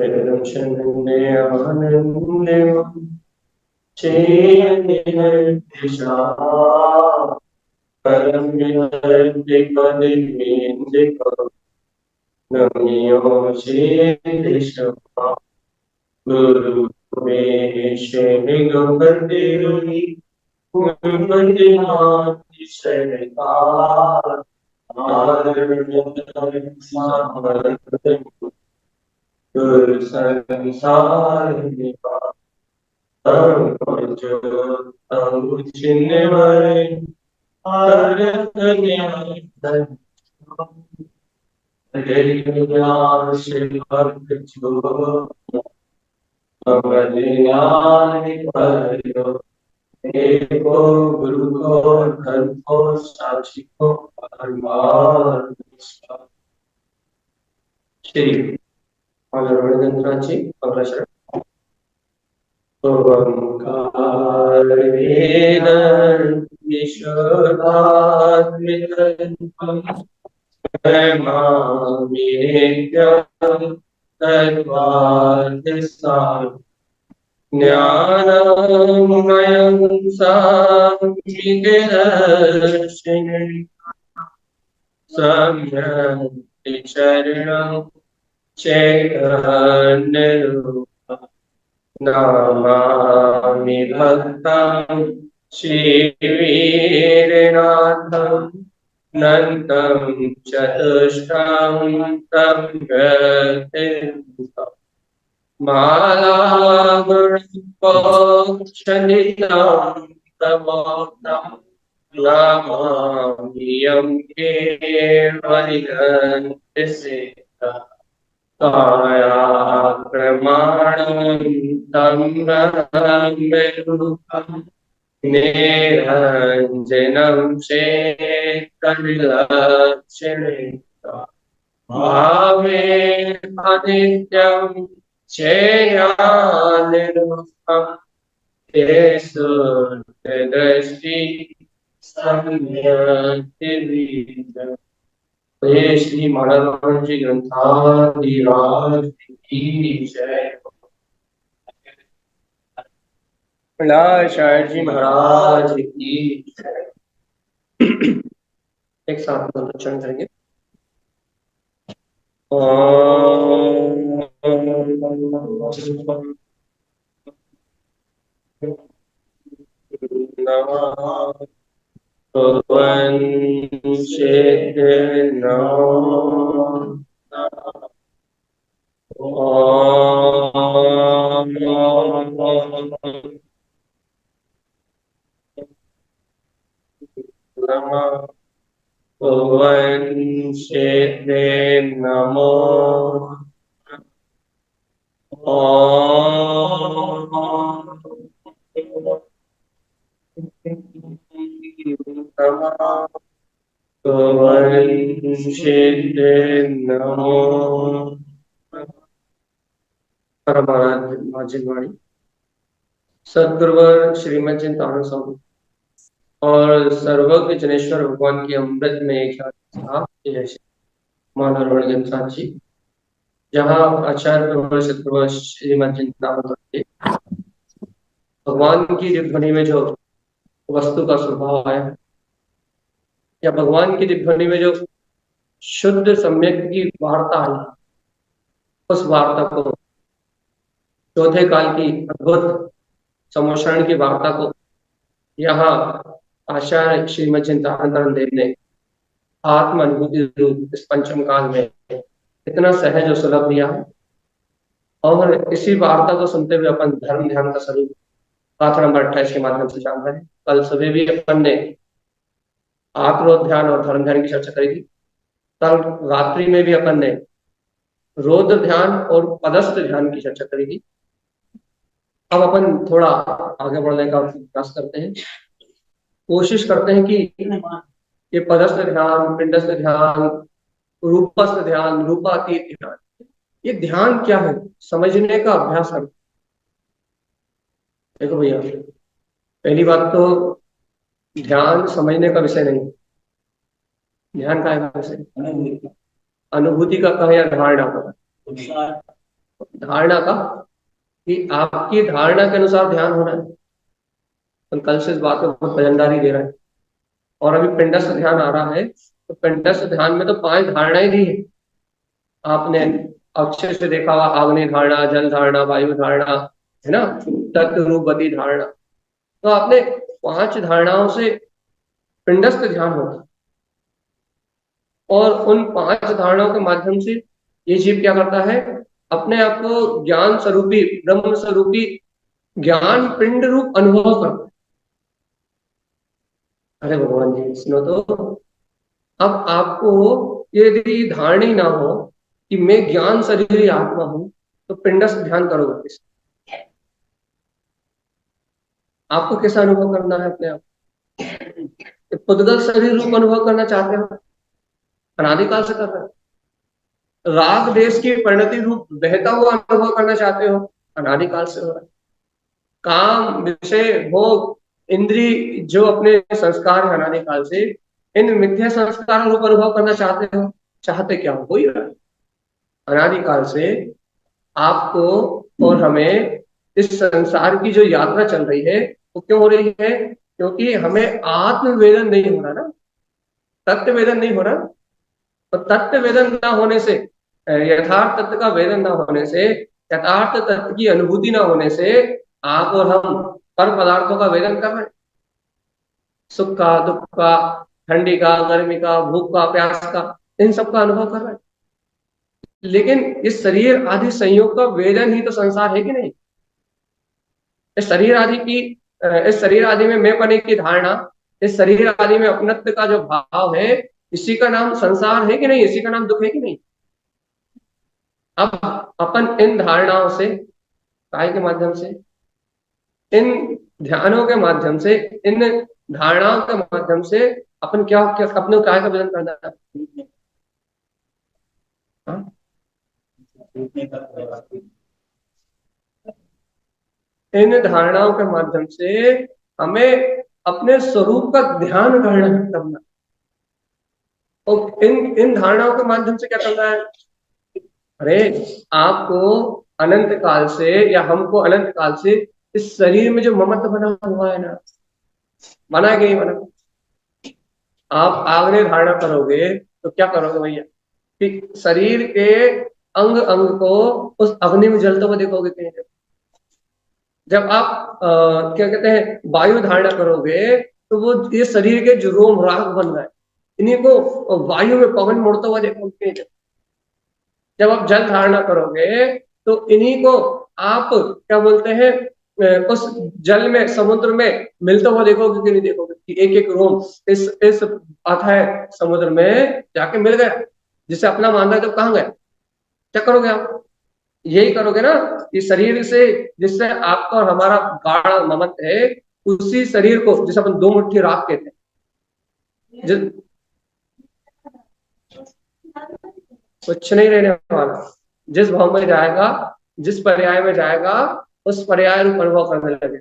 दर्शने आनंदे चेयनिर्दिशा परम विहरति पदिमेन्द्रिको नम्यो चेदिशा गुरु में शनिगपति गपतिनाथि शनिकार समर्थ गुरु संसार निवार तम चिन्ह वरे आरत ज्ञान ज्ञान शिव भक्त जो ज्ञान करो एको गुरु को धर्म को साक्षी को परमार्थ श्री जी अगला शरण ओंकार वेदं ईश्वरात्मिकं ब्रह्मामि नित्यं तद्वादिसाम् ज्ञानमयं साक्षिदर्शिनि सम्यक् चरणं चैतन्यरूपम् नमामि भक्तं श्रीवीरनाथं नन्तं चतुष्टं तं गतिं मालागुणपोक्षणितं तमोक्तं नमामि यं केवलिगन्तिसेता काया प्रमाणं तं ब्रह्मरूपं निरञ्जनं चेतनलक्षणं भावे अनित्यं चेयानिरूपं तेषु दृष्टि सम्यक् ये श्री माधवानंद जी ग्रंथादिराज की जय। कैलाश जी महाराज की जय। एक साथ उच्चारण करेंगे। नमः नमो नमो परमाराध्य सदगुरुवर श्रीमद चिंतामणि स्वामी और सर्वज्ञ जनेश्वर भगवान की अमृत में मानव जी जहाँ आचार्य सदगुरुवर श्रीमद चिंतामणि भगवान की ध्वनि में जो वस्तु का स्वभाव है या भगवान की ध्वनि में जो शुद्ध सम्यक की वार्ता है उस वार्ता को चौथे काल की अद्भुत समोषण की वार्ता को यहाँ आचार्य श्रीमद चिंतामणि देव ने आत्म अनुभूति रूप इस पंचम काल में इतना सहज और सुलभ दिया है। और इसी वार्ता को सुनते हुए अपन धर्म ध्यान का स्वरूप गाथा नंबर 28 के माध्यम से जान रहे हैं। कल सुबह भी अपन ने आत्मरोध ध्यान और धर्म ध्यान की चर्चा करी थी। कल रात्रि में भी अपन ने रौद्र ध्यान और पदस्थ ध्यान की चर्चा करी थी। अब अपन थोड़ा आगे बढ़ने का प्रयास करते हैं, कोशिश करते हैं कि ये पदस्थ ध्यान, पिंडस्थ ध्यान, रूपस्थ ध्यान, रूपातीत ध्यान, ये ध्यान क्या है समझने का अभ्यास करते। देखो भैया, पहली बात तो ध्यान समझने का विषय नहीं, ध्यान का विषय अनुभूति का कहा या धारणा का। धारणा का, कि आपकी धारणा के अनुसार ध्यान होना है। तो कल से इस बात पे बहुत वजनदारी दे रहा है। और अभी पिंडस्थ ध्यान आ रहा है, तो पिंडस्थ ध्यान में तो 5 धारणाएं दी है आपने, अच्छे से देखा हुआ, आग्नेय धारणा, जल धारणा, वायु धारणा, है ना, तत्व रूप गति धारणा। तो आपने 5 धारणाओं से पिंडस्थ ध्यान होगा, और उन 5 धारणाओं के माध्यम से ये जीव क्या करता है, अपने आप को ज्ञान स्वरूपी, ब्रह्म स्वरूपी ज्ञान पिंड रूप अनुभव करता है। अरे भगवान जी सुनो तो, अब आपको यदि धारणा ही ना हो कि मैं ज्ञान शरीर आत्मा हूं, तो पिंडस्थ ध्यान करोगे किस? आपको कैसा अनुभव करना है अपने आप? पुद्गल शरीर रूप अनुभव करना चाहते हो, अनादिकाल से कर रहे हो। राग देश की परिणति रूप बहता हुआ अनुभव करना चाहते हो, अनादिकाल से हो रहा है। काम, विषय, भोग, इंद्री जो अपने संस्कार है अनादिकाल से, इन मिथ्या संस्कार रूप अनुभव करना चाहते हो, चाहते क्या हो ही रहा है अनादिकाल से। आपको और हमें इस संसार की जो यात्रा चल रही है वो क्यों हो रही है? क्योंकि हमें आत्मवेदन नहीं हो रहा ना, तत्व वेदन नहीं हो रहा। तो तत्व वेदन ना होने से, यथार्थ तत्व का वेदन ना होने से, यथार्थ तत्व की अनुभूति ना होने से, आप और हम पर पदार्थों का वेदन कर रहे हैं। सुख का, दुख का, ठंडी का, गर्मी का, भूख का, प्यास का, इन सब का अनुभव कर रहे हैं। लेकिन इस शरीर आदि संयोग का वेदन ही तो संसार है कि नहीं? इस शरीर आदि की, इस शरीर आदि में मैं पने की धारणा, इस शरीर आदि में अपनत्व का जो भाव है, इसी का नाम संसार है कि नहीं? इसी का नाम दुख है कि नहीं? अब अपन इन धारणाओं से, काय के माध्यम से, इन ध्यानों के माध्यम से, इन धारणाओं के माध्यम से अपन क्या अपने काय का वजन करना है? हाँ? इन धारणाओं के माध्यम से हमें अपने स्वरूप का ध्यान करना, और इन धारणाओं के माध्यम से क्या करना है? अरे आपको अनंत काल से, या हमको अनंत काल से इस शरीर में जो ममत्व बना हुआ है ना, बना के ही बना। आप आग्नेय धारणा करोगे तो क्या करोगे भैया, कि शरीर के अंग अंग को उस अग्नि में जलते हुए देखोगे कहीं। जब आप क्या कहते हैं वायु धारणा करोगे, तो वो ये शरीर के जो रोम राग बन रहा है, इन्हीं को वायु में पवन मुड़ता हुआ देखोगे। जब आप जल धारणा करोगे तो इन्हीं को आप क्या बोलते हैं, उस जल में, समुद्र में मिलता हुआ देखोगे कि नहीं देखोगे, कि एक एक रोम इस अथाह समुद्र में जाके मिल गया, जिसे अपना मान रहा है तो कहाँ गया? क्या करोगे आप? यही करोगे ना, इस शरीर से, जिससे आपका और हमारा गाढ़ा ममत्व है, उसी शरीर को जिसे अपन 2 मुट्ठी राख कहते हैं, कुछ नहीं रहने वाला। जिस भाव में जाएगा, जिस पर्याय में जाएगा, उस पर्याय रूप अनुभव करने लगे।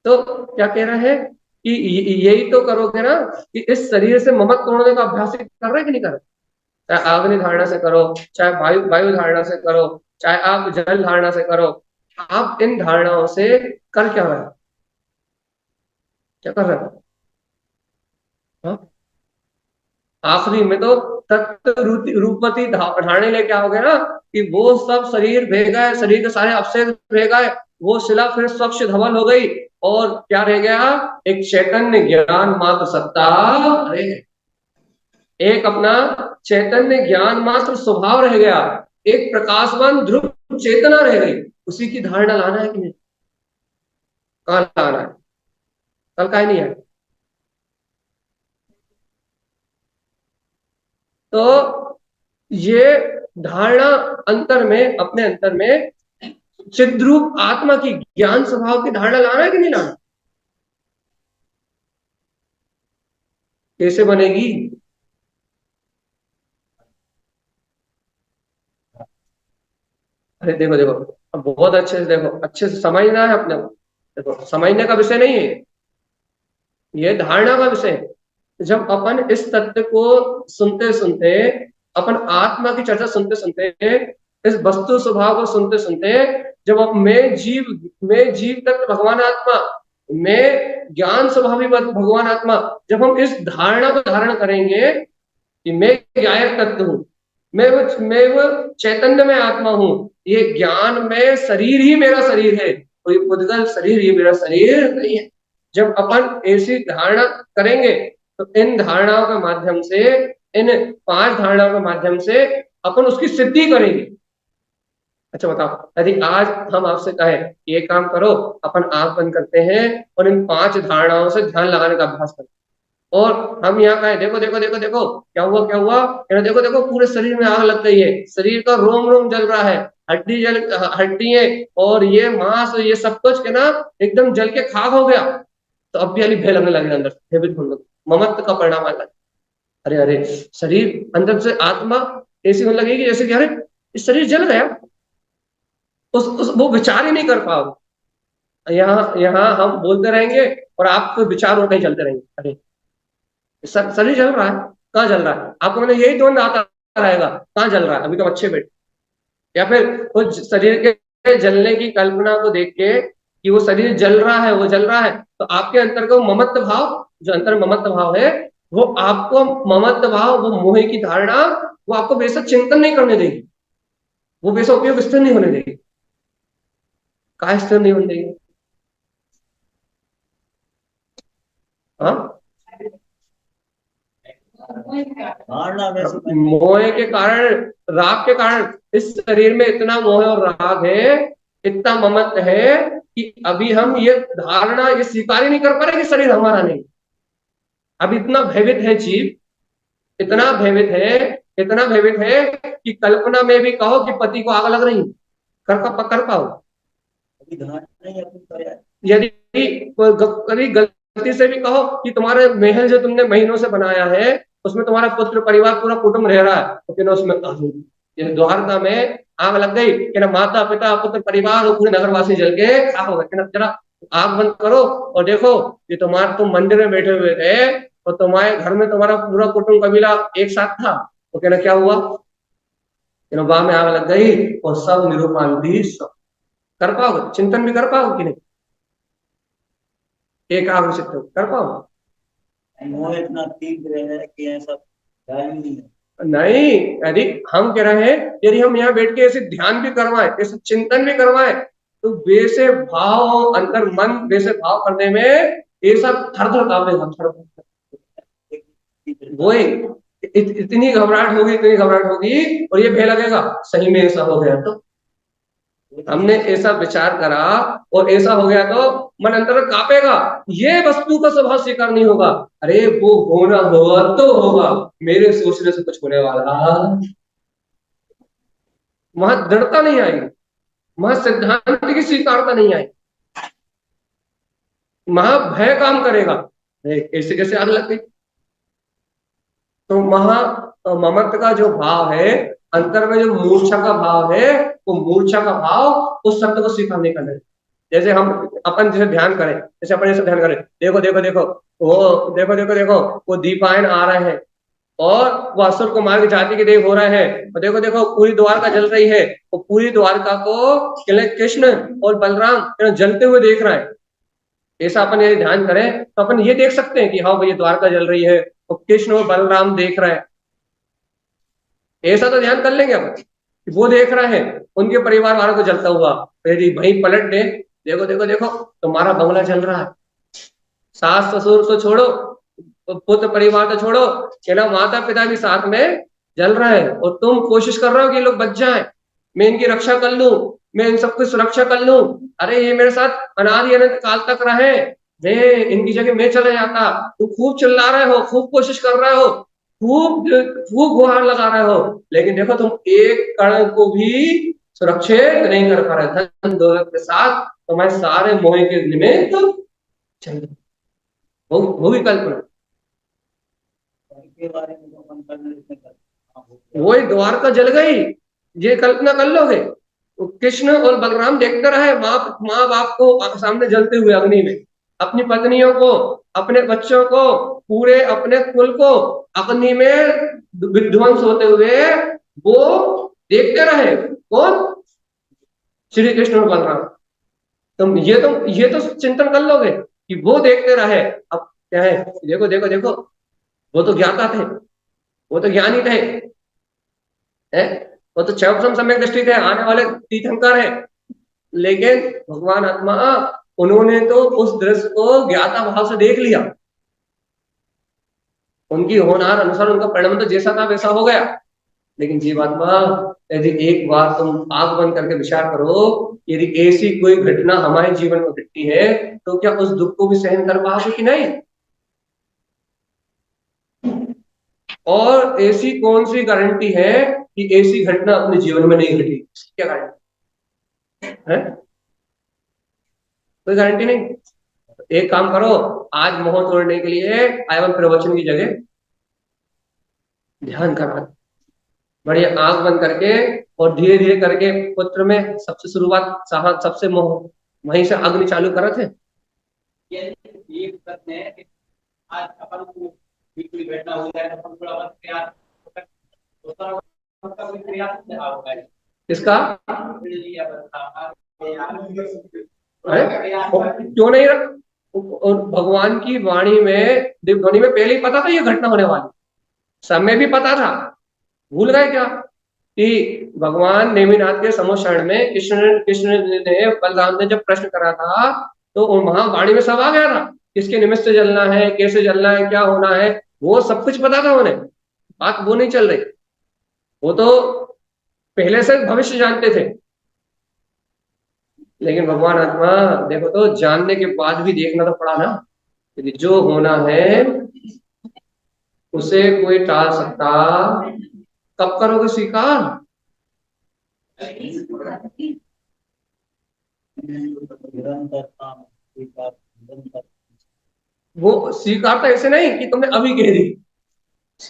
तो क्या कह रहा है कि यही तो करोगे ना, कि इस शरीर से ममत तोड़ने का अभ्यास कर रहे कि नहीं कर रहे? चाहे अग्नि धारणा से करो, चाहे वायु वायु धारणा से करो, चाहे आप जल धारणा से करो, आप इन धारणाओं से कर क्या रहे हो? क्या कर रहे हो? हाँ? आखिरी में तो तत्व रूपवती धारणे लेके आओगे ना, कि वो सब शरीर भे गए, शरीर के सारे अवशेष भे गए, वो शिला फिर स्वच्छ धवल हो गई, और क्या रह गया? एक चैतन्य ज्ञान मात्र सत्ता। अरे एक अपना चैतन्य ज्ञान मात्र स्वभाव रह गया, एक प्रकाशवान ध्रुव चेतना रह गई। उसी की धारणा लाना है कि नहीं? कहाँ लाना है? कल का ही नहीं है। तो ये धारणा अंतर में, अपने अंतर में चिद्रूप आत्मा की ज्ञान स्वभाव की धारणा लाना है कि नहीं लाना? कैसे बनेगी? अरे देखो देखो, अब बहुत अच्छे से देखो, अच्छे से समझना है अपने को। देखो समझने का विषय नहीं है, ये धारणा का विषय है। जब अपन इस तत्व को सुनते सुनते, अपन आत्मा की चर्चा सुनते सुनते इस वस्तु स्वभाव को सुनते सुनते जब अब मैं जीव तत्व भगवान आत्मा, मैं ज्ञान स्वभावी भगवान आत्मा, जब हम इस धारणा को धारण करेंगे कि मैं ज्ञायक तत्व हूँ, मैं वो चैतन्य में आत्मा हूँ, ये ज्ञान में शरीर ही मेरा शरीर है, कोई उद्गल शरीर ही मेरा शरीर नहीं है। जब अपन ऐसी धारणा करेंगे तो इन धारणाओं के माध्यम से, इन 5 धारणाओं के माध्यम से अपन उसकी सिद्धि करेंगे। अच्छा बताओ, यदि आज हम आपसे कहे ये काम करो, अपन आंख बंद करते हैं और इन 5 धारणाओं से ध्यान लगाने का अभ्यास करते हैं, और हम यहाँ कहें देखो देखो देखो देखो क्या हुआ क्या हुआ, देखो देखो पूरे शरीर में आग लग गई है, शरीर का रोम रोम जल रहा है, हड्डियां और ये मांस ये सब कुछ के ना एकदम जल के खाक हो गया, तो अब भी भय लगने लगे अंदर से, ममत्व का परिणाम आ लगा। अरे अरे शरीर अंदर से आत्मा ऐसी होने लगेगी जैसे कि अरे इस शरीर जल गया, वो विचार ही नहीं कर पाओगे। यहाँ यहाँ हम बोलते रहेंगे और आपके विचार और कहीं चलते रहेंगे, अरे शरीर जल रहा है, कहाँ जल रहा है, आपको मैंने यही द्वंद आता रहेगा, कहाँ जल रहा है, अभी तो अच्छे बैठे, या फिर वो शरीर के जलने की कल्पना को देख के कि वो शरीर जल रहा है, वो जल रहा है, तो आपके अंतर का ममत्व भाव, जो अंतर ममत्व भाव है, वो आपको ममत्व भाव, वो मोह की धारणा, वो आपको बेशक चिंतन नहीं करने देगी, वो बेशक उपयोग स्थिर नहीं होने देगी। कहा स्थिर नहीं होने देगी? हाँ, मोह के कारण, राग के कारण इस शरीर में इतना मोह और राग है, इतना ममत्व है कि अभी हम ये धारणा, ये स्वीकार ही नहीं कर पा रहे कि शरीर हमारा नहीं। अब इतना भयभीत है जीव, इतना भयभीत है, इतना भयभीत है कि कल्पना में भी कहो कि पति को आग लग रही, कर पाओ? यदि कभी गलती से भी कहो कि तुम्हारे महल जो तुमने महीनों से बनाया है उसमें तुम्हारा पुत्र परिवार पूरा कुटुंब रह रहा है, तो क्या उसमें द्वारका में आग लग गई कि ना, माता पिता पुत्र परिवार और पूरे नगरवासी जल के खाक हो गए, जरा आग बंद करो और देखो कि तुम मंदिर में बैठे हुए थे और तुम्हारे घर में तुम्हारा पूरा कुटुंब कबीला एक साथ था, तो कहना क्या हुआ, वहां में आग लग गई और सब निरूपान भी कर पाओगे, चिंतन भी कर पाओगे कि नहीं, एकाग्र चित्त कर पाओगे? मोह इतना तीव्र है कि ऐसा नहीं। यदि हम कह रहे हैं यदि हम यहाँ बैठ के ऐसे ध्यान भी करवाएं, ऐसे चिंतन भी करवाएं, तो वैसे भाव अंदर मन वैसे भाव करने में ये सब थर थर कांपेगा, वही इतनी घबराहट होगी, इतनी घबराहट होगी, और ये भय लगेगा सही में ऐसा हो गया तो, हमने ऐसा विचार करा और ऐसा हो गया तो मन अंतर कांपेगा, ये वस्तु का स्वभाव स्वीकार नहीं होगा, अरे वो होना होगा तो होगा, मेरे सोचने से कुछ होने वाला, वहां दृढ़ता नहीं आएगी, वहां सिद्धांत की स्वीकारता नहीं आएगी, वहां भय काम करेगा, ऐसे कैसे आग लग गई। तो वहां ममत्व का जो भाव है, अंतर में जो मूर्छा का भाव है, वो मूर्छा का भाव उस सत्य को स्वीकार नहीं करने। जैसे हम अपन जैसे ध्यान करें, जैसे अपन जैसे ध्यान करें, देखो देखो देखो वो देखो देखो देखो वो दीपायन आ रहे हैं और वो असुर को मार के जाति के देव हो रहे हैं, और देखो देखो पूरी द्वारका जल रही है, वो पूरी द्वारका को कृष्ण और बलराम जलते हुए देख रहे हैं। ऐसा अपन यदि ध्यान करें तो अपन ये देख सकते हैं कि हाँ भाई द्वारका जल रही है और कृष्ण और बलराम देख रहे हैं, ऐसा तो ध्यान कर लेंगे अपन, वो देख रहे हैं उनके परिवार वालों को जलता हुआ, यदि वहीं पलट दे, देखो देखो देखो तुम्हारा बंगला जल रहा है, सास ससुर तो छोड़ो, पुत्र परिवार तो छोड़ो, चलो माता पिता भी साथ में जल रहे हैं, और तुम कोशिश कर रहे हो कि ये लोग बच जाएं, मैं इनकी रक्षा कर लूं, मैं इन सबकी सुरक्षा कर लूं, अरे ये मेरे साथ अनादि अनंत काल तक रहे, मैं इनकी जगह मैं चला जाता, तुम खूब चिल्ला रहे हो, खूब कोशिश कर रहे हो, खूब खूब गुहार लगा रहे हो, लेकिन देखो तुम एक कण को भी सुरक्षित नहीं कर पा रहे, धन दौलत के साथ तुम्हारे सारे मोह के निमित्त चल, वो भी कल्पना, वही द्वारका जल गई, ये कल्पना कर लोगे, तो कृष्ण और बलराम देखते रहे माँ बाप को सामने जलते हुए अग्नि में, अपनी पत्नियों को, अपने बच्चों को, पूरे अपने कुल को अग्नि में विध्वंस होते हुए, वो देखते रहे। कौन? श्री कृष्ण और बलराम। तुम ये तो चिंतन कर लोगे कि वो देखते रहे। अब क्या है, देखो देखो देखो, वो तो ज्ञाता थे, वो तो ज्ञानी थे, है, वो तो क्षमा सम्यक दृष्टि थे, आने वाले तीर्थंकर है। लेकिन भगवान आत्मा, उन्होंने तो उस दृश्य को ज्ञाता भाव से देख लिया। उनकी होनहार अनुसार उनका परिणाम तो जैसा था वैसा हो गया। लेकिन जीवात्मा, यदि एक बार तुम आंख बंद करके विचार करो, यदि ऐसी कोई घटना हमारे जीवन में घटती है तो क्या उस दुख को भी सहन कर पाओगे कि नहीं? और ऐसी कौन सी गारंटी है कि ऐसी घटना अपने जीवन में नहीं घटी? क्या गारंटी है? कोई गारंटी नहीं। एक काम करो, आज मोह तोड़ने के लिए आयवन प्रवचन की जगह ध्यान करा, बढ़िया आंख बंद करके, और धीरे धीरे करके पुत्र में सबसे शुरुआत सबसे मोह, वहीं से अग्नि चालू करा थे। ये करते हैं कि आज अपन को बिल्कुल बैठना हो जाए, अपन थोड़ा बहुत प्रयास, इसका क्यों नहीं रख? और भगवान की वाणी में, दिव्य ध्वनि में पहले ही पता था ये घटना होने वाली, समय भी पता था। भूल गए क्या कि भगवान नेमिनाथ के समोषण में कृष्ण कृष्ण ने, बलराम ने जब प्रश्न करा था तो वहां वाणी में सब आ गया था, किसके निमित्त से जलना है, कैसे जलना है, क्या होना है, वो सब कुछ पता था उन्हें। बात वो नहीं चल रही, वो तो पहले से भविष्य जानते थे। लेकिन भगवान आत्मा, देखो तो जानने के बाद भी देखना तो पड़ा ना, यदि जो होना है उसे कोई टाल सकता? कब करोगे स्वीकार? वो स्वीकारता ऐसे नहीं कि तुमने अभी कह दी।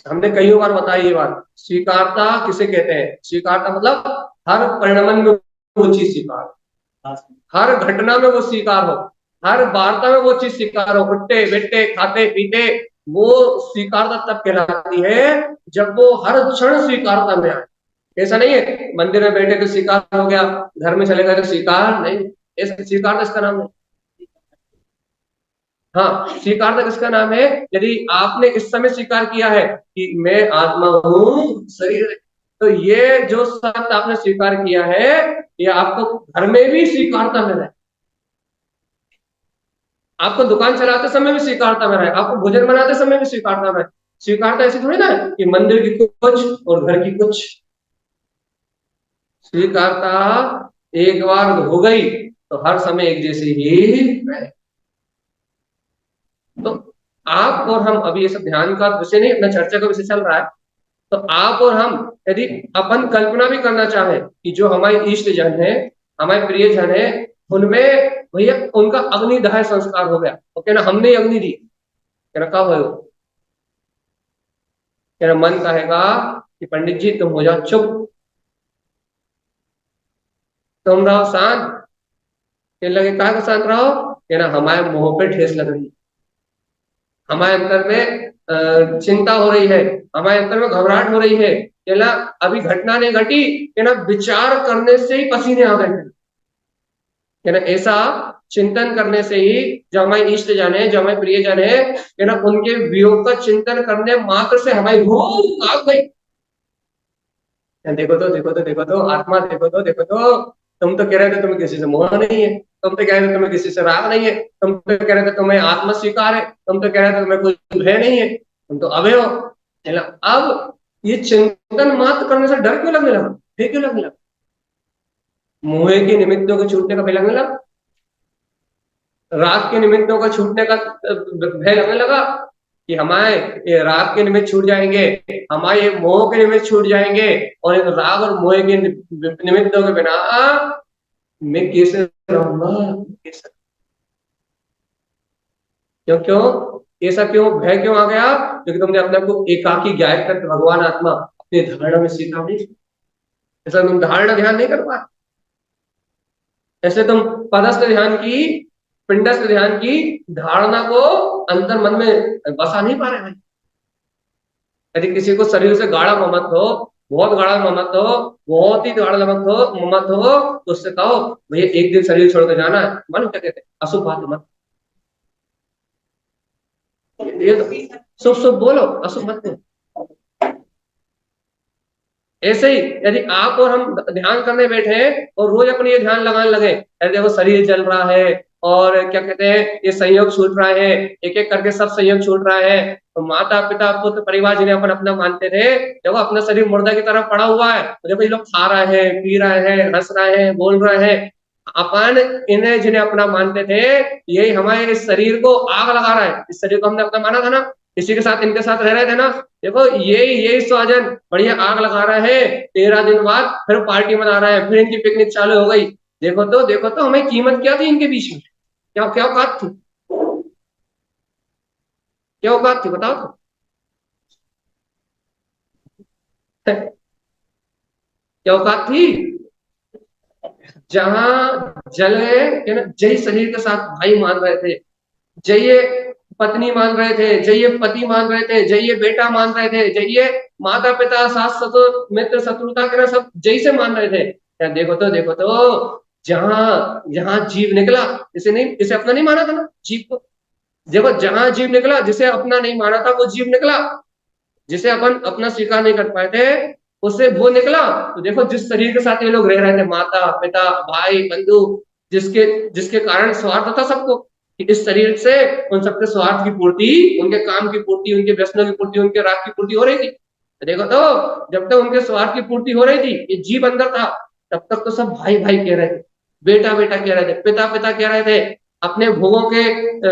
हमने कई बार बताई ये बात, स्वीकारता किसे कहते हैं? स्वीकारता मतलब हर परिणाम में वो चीज स्वीकार, हर घटना में वो स्वीकार हो, हर वार्ता में वो चीज स्वीकार हो, उठते बैठते खाते पीते, वो स्वीकारता तब कहलाती है जब वो हर क्षण स्वीकारता में आए। ऐसा नहीं है मंदिर में बैठे तो स्वीकार हो गया, घर में चले गए तो स्वीकार नहीं, ऐसा स्वीकार इसका नाम है। हाँ, स्वीकार किसका नाम है? यदि आपने इस समय स्वीकार किया है कि मैं आत्मा हूँ, शरीर, तो ये जो सत्य आपने स्वीकार किया है, ये आपको घर में भी स्वीकारता में रहे, आपको दुकान चलाते समय भी स्वीकारता में रहे, आपको भोजन बनाते समय भी स्वीकारता में। स्वीकारता ऐसी थोड़ी ना है कि मंदिर की कुछ और घर की कुछ। स्वीकारता एक बार हो गई तो हर समय एक जैसी ही रहे। तो आप और हम, अभी ये सब ध्यान का विषय नहीं, अपना चर्चा का विषय चल रहा है, तो आप और हम यदि अपन कल्पना भी करना चाहें कि जो हमारे इष्ट जन है, हमारे प्रिय जन है, उनमें भैया उनका अग्निदाह संस्कार हो गया, तो कहना हमने अग्नि दी, कहना कब हो? कहना मन कहेगा कि पंडित जी तुम हो जाओ चुप, तुम रहो शांत। कहने लगे कहा को शांत रहो? कहना हमारे मुंह पे ठेस लग रही है, हमारे अंदर में चिंता हो रही है, हमारे अंदर में घबराहट हो रही है। कहना अभी घटना नहीं घटी, कहना विचार करने से ही पसीने आ गए, कहना ऐसा चिंतन करने से ही, जो हमारे इष्ट जन है, जो हमारे प्रिय जन है, कहना उनके वियोग का चिंतन करने मात्र से हमारी रूह कांप गई। देखो तो देखो तो देखो तो आत्मा, देखो तो देखो तो, तुम तो कह रहे थे तुम्हें किसी से मोह नहीं है, तुम तो कह रहे थे तुम्हें किसी से राग नहीं है, तुम तो कह रहे थे तुम्हें आत्म स्वीकार है, तुम तो कह रहे थे तुम्हें कोई भय नहीं है, तुम तो अभय हो। अब ये चिंतन मात्र करने से डर क्यों लगने लगा, भय क्यों लगने लगा? मोह के निमित्तों के छूटने का भय लगने लगा, राग के निमित्तों का छूटने का भय लगने लगा कि हमारे ये राग के निमित्त छूट जाएंगे, हमारे ये मोह के निमित्त छूट जाएंगे, और इन राग और मोह के निमित्तों के बिना मैं कैसे रहूंगा, कैसे? क्यों क्यों ऐसा क्यों भय क्यों आ गया? क्योंकि तुमने अपने को एकाकी ज्ञात कर भगवान आत्मा अपनी धारणा में सीखा नहीं, ऐसा तुम धारणा ध्यान नहीं कर पाए, ऐसे तुम पदस्थ ध्यान की, पिंडस्थ ध्यान की धारणा को अंतर मन में बसा नहीं पा रहे भाई। यदि किसी को शरीर से गाढ़ा ममत्व हो, बहुत गाढ़ा मत हो, बहुत ही गाढ़ा मत हो, तो उससे कहो भैया एक दिन शरीर छोड़ के जाना है, मानो क्या कहते हैं, अशुभ बात मत, ये तो शुभ शुभ बोलो, अशुभ मत बोलो। ऐसे ही यदि आप और हम ध्यान करने बैठे हैं और रोज अपने ये ध्यान लगाने लगे, अरे देखो शरीर जल रहा है और क्या कहते हैं ये संयोग छूट रहा है, एक एक करके सब संयोग छूट रहा है, तो माता पिता पुत्र परिवार जिन्हें अपन अपना मानते थे, देखो अपना शरीर मुर्दा की तरफ पड़ा हुआ है, तो देखो ये लोग खा रहे हैं, पी रहे हैं, हंस रहे हैं, बोल रहे हैं, अपन इन्हें जिन्हें अपना मानते थे, यही हमारे इस शरीर को आग लगा रहा है, इस शरीर को हमने अपना माना था ना, इसी के साथ इनके साथ रह रहे थे ना, देखो यही स्वजन बढ़िया आग लगा रहा है, 13 दिन बाद फिर पार्टी मना रहा है, फिर इनकी पिकनिक चालू हो गई। देखो तो हमें कीमत क्या थी इनके बीच में, क्या क्या औकात थी, क्या औकात थी बताओ तो क्या औकात थी, जहां जल है ना, जय शरीर के साथ भाई मान रहे थे, जय पत्नी मान रहे थे, जय पति मान रहे थे, जय बेटा मान रहे थे, जय माता पिता सास ससुर मित्र शत्रुता के ना सब जय से मान रहे थे, क्या देखो तो जहां जहां जीव निकला, इसे नहीं, इसे अपना नहीं माना था ना जीव को, देखो जहां जीव निकला, जिसे अपना नहीं माना था वो जीव निकला, जिसे अपन अपना स्वीकार नहीं कर पाए थे उससे वो निकला। तो देखो जिस शरीर के साथ ये लोग रह रहे थे, माता पिता भाई बंधु, जिसके जिसके कारण स्वार्थ था सबको, कि इस शरीर से उन सबके स्वार्थ की पूर्ति, उनके काम की पूर्ति, उनके व्यसनों की पूर्ति, उनके राग की पूर्ति हो रही थी, तो देखो तो जब तक उनके स्वार्थ की पूर्ति हो रही थी, ये जीव अंदर था, तब तक तो सब भाई भाई कह रहे थे, बेटा बेटा कह रहे थे, पिता पिता कह रहे थे, अपने भोगों के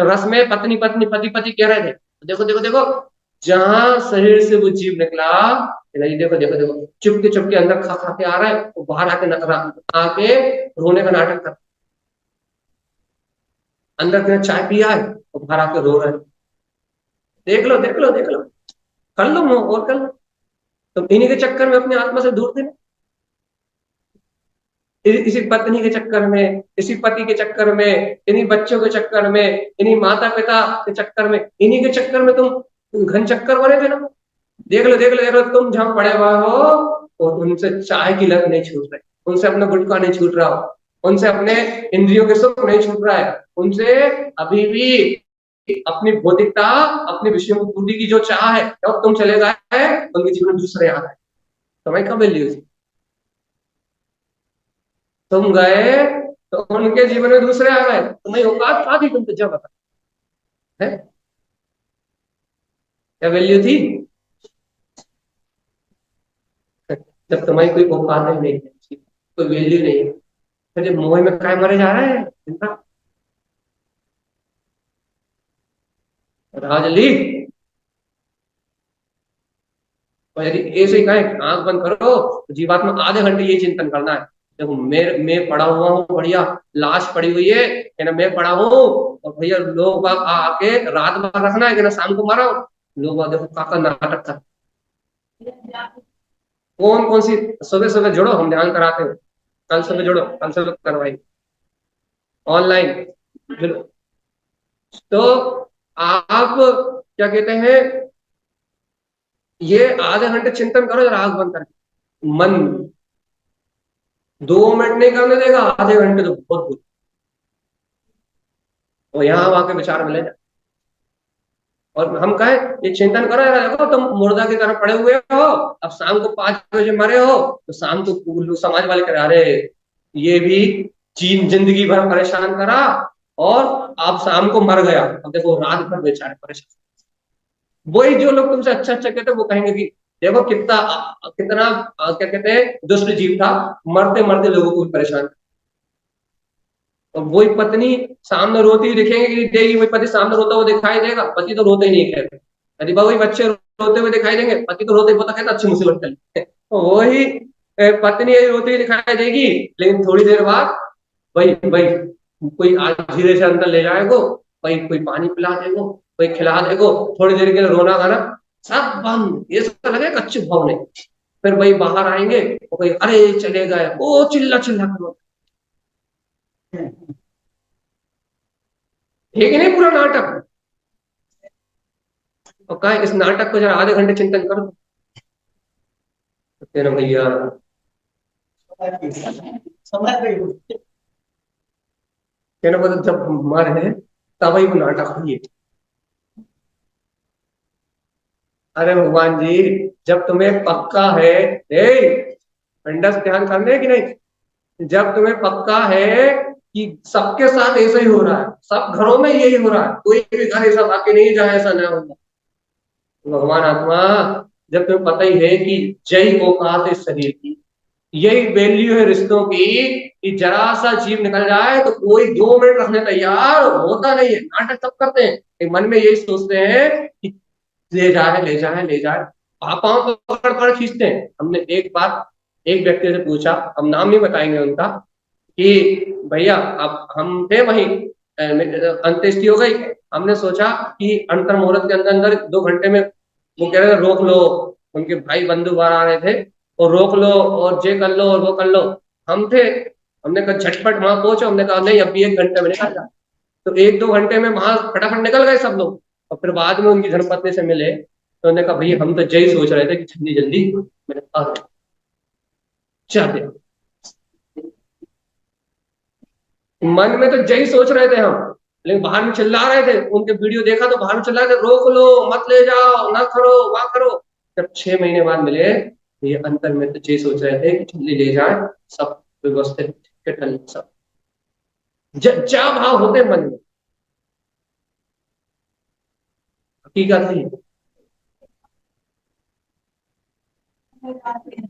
रस में पत्नी पत्नी पति पति कह रहे थे, देखो जहां शरीर से वो जीव निकला, ये देखो चुपके अंदर खा खा के आ रहा है, वो बाहर आके रोने का नाटक कर, अंदर के चाय पिया है वो बाहर आके रो रहा है, देख लो कर लो मोह और कर लो, तो इन्हीं के चक्कर में अपनी आत्मा से दूर थे ना, इसी पत्नी के चक्कर में, इसी पति के चक्कर में, इन्हीं बच्चों के चक्कर में, इन्हीं माता पिता के चक्कर में, इन्हीं के चक्कर में तुम घन चक्कर बने थे ना, देख लो तुम जहां पड़े हुए हो, और उनसे चाय की लत नहीं छूट रही, उनसे अपना गुटखा नहीं छूट रहा हो, उनसे अपने इंद्रियों के सुख नहीं छूट रहा है, उनसे अभी भी अपनी भौतिकता, अपने विषयों की पूर्ति की जो चाह है, जब तुम चले गए उनके जीवन में दूसरे आ गए, समय कब वैल्यू थी, तुम गए तो उनके जीवन में दूसरे आ गए, तुम्हें औकात कहाँ थी, तुम तो जब बता है, क्या वैल्यू थी, जब तुम्हारी कोई औकात ही नहीं है, कोई वैल्यू नहीं है, फिर जब मोह में काय मरे जा रहा है इनका, बताओ जल्दी, और यदि ऐसे ही कहें आंख बंद करो तो जीवात्मा आधे घंटे ये चिंतन करना है, देखो मैं पड़ा हुआ हूँ बढ़िया, लाश पड़ी हुई है ना, मैं पड़ा हूँ, और भैया लोग बाग आके रात भर रखना है कि ना शाम को मारा हूं, लोग बाग देखो काका नाटक कर, कौन सी, सुबह सुबह जुड़ो हम ध्यान कराते हैं, कल सुबह जुड़ो, कल सुबह करवाई ऑनलाइन, तो आप क्या कहते हैं, ये आधे घंटे चिंतन करो जरा आंख बंद करके, मन 2 मिनट नहीं करने देगा, आधे घंटे तो बहुत बुरी, और यहाँ वहां के विचार मिले जाए, और हम कहें ये चिंतन करो यार, देखो तुम मुर्दा की तरह पड़े हुए हो, अब शाम को 5 बजे मरे हो, तो शाम को समाज वाले कह रहे अरे ये भी जिंदगी भर परेशान करा, और आप शाम को मर गया, अब देखो रात भर बेचारे परेशान, वही जो लोग तुमसे अच्छा अच्छा कहते हैं वो कहेंगे कि देखो कितना कितना क्या कहते हैं दुष्ट जीव था, मरते मरते लोगों को भी परेशान, और वही पत्नी सामने रोती हुई दिखेंगे कि देगी, वही पति सामने रोता हुआ दिखाई देगा, पति तो रोते ही नहीं कहते, यदि वही बच्चे रोते हुए दिखाई देंगे, पति तो रोते वो तो कहता अच्छी मुसीबत टली, वही पत्नी यदि रोती हुई दिखाई देगी, लेकिन थोड़ी देर बाद वही वही कोई आज धीरे से अंदर ले जाएगो, वही कोई पानी पिला देगो, कोई खिला देगो, थोड़ी देर के लिए रोना गाना सब बंद, ये सब लगे अच्छे भाव नहीं, फिर वही बाहर आएंगे और कोई अरे चले गए, ओ चिल्ला चिल्ला करो, ठीक है नहीं पूरा नाटक, और कहा इस नाटक को जरा आधे घंटे चिंतन करो, तेरा भैया समझ गई। तेरा मतलब जब मरे तभी वो नाटक हुई। अरे भगवान जी, जब तुम्हें पक्का है, ए पिंडस ध्यान करने की नहीं, जब तुम्हें पक्का है कि सबके साथ ऐसा ही हो रहा है, सब घरों में यही हो रहा है, कोई भी घर ऐसा बाकी नहीं जहां ऐसा ना होगा, भगवान आत्मा, जब तुम्हें पता ही है कि जय औकात है इस शरीर की, यही वैल्यू है रिश्तों की, कि जरा सा जीव निकल जाए तो कोई 2 मिनट रखने तैयार होता नहीं है, नाटक सब करते हैं, एक मन में यही सोचते हैं कि ले जाए ले जाए ले जाए, पापाओं को पकड़ पकड़ खींचते हैं। हमने एक बात एक व्यक्ति से पूछा, हम नाम नहीं बताएंगे उनका, कि भैया आप हम थे वहीं, अंत्येष्टि हो गई, हमने सोचा कि अंतर मुहूर्त के अंदर अंदर 2 घंटे में, वो कह रहे थे रोक लो, उनके भाई बंधु बाहर आ रहे थे, और रोक लो और ये कर लो और वो कर लो, हम थे, हमने कहा झटपट वहां पहुंचो, हमने कहा नहीं अभी 1 घंटे में निकल जाए, तो 1-2 घंटे में वहां फटाफट निकल गए सब लोग, और फिर बाद में उनकी धर्मपत्नी से मिले तो उन्होंने कहा भैया हम तो यही सोच रहे थे कि जल्दी जल्दी, मैंने कहा चल, मन में तो यही सोच रहे थे हम, लेकिन बाहर में चिल्ला रहे थे, उनके वीडियो देखा तो बाहर में चिल्ला रहे थे रोक लो मत ले जाओ ना करो वहां करो। जब 6 महीने बाद मिले तो ये अंतर में तो यही सोच रहे थे कि जल्दी ले जाए, सब व्यवस्थित सब जा भाव होते मन में, हकीकत नहीं।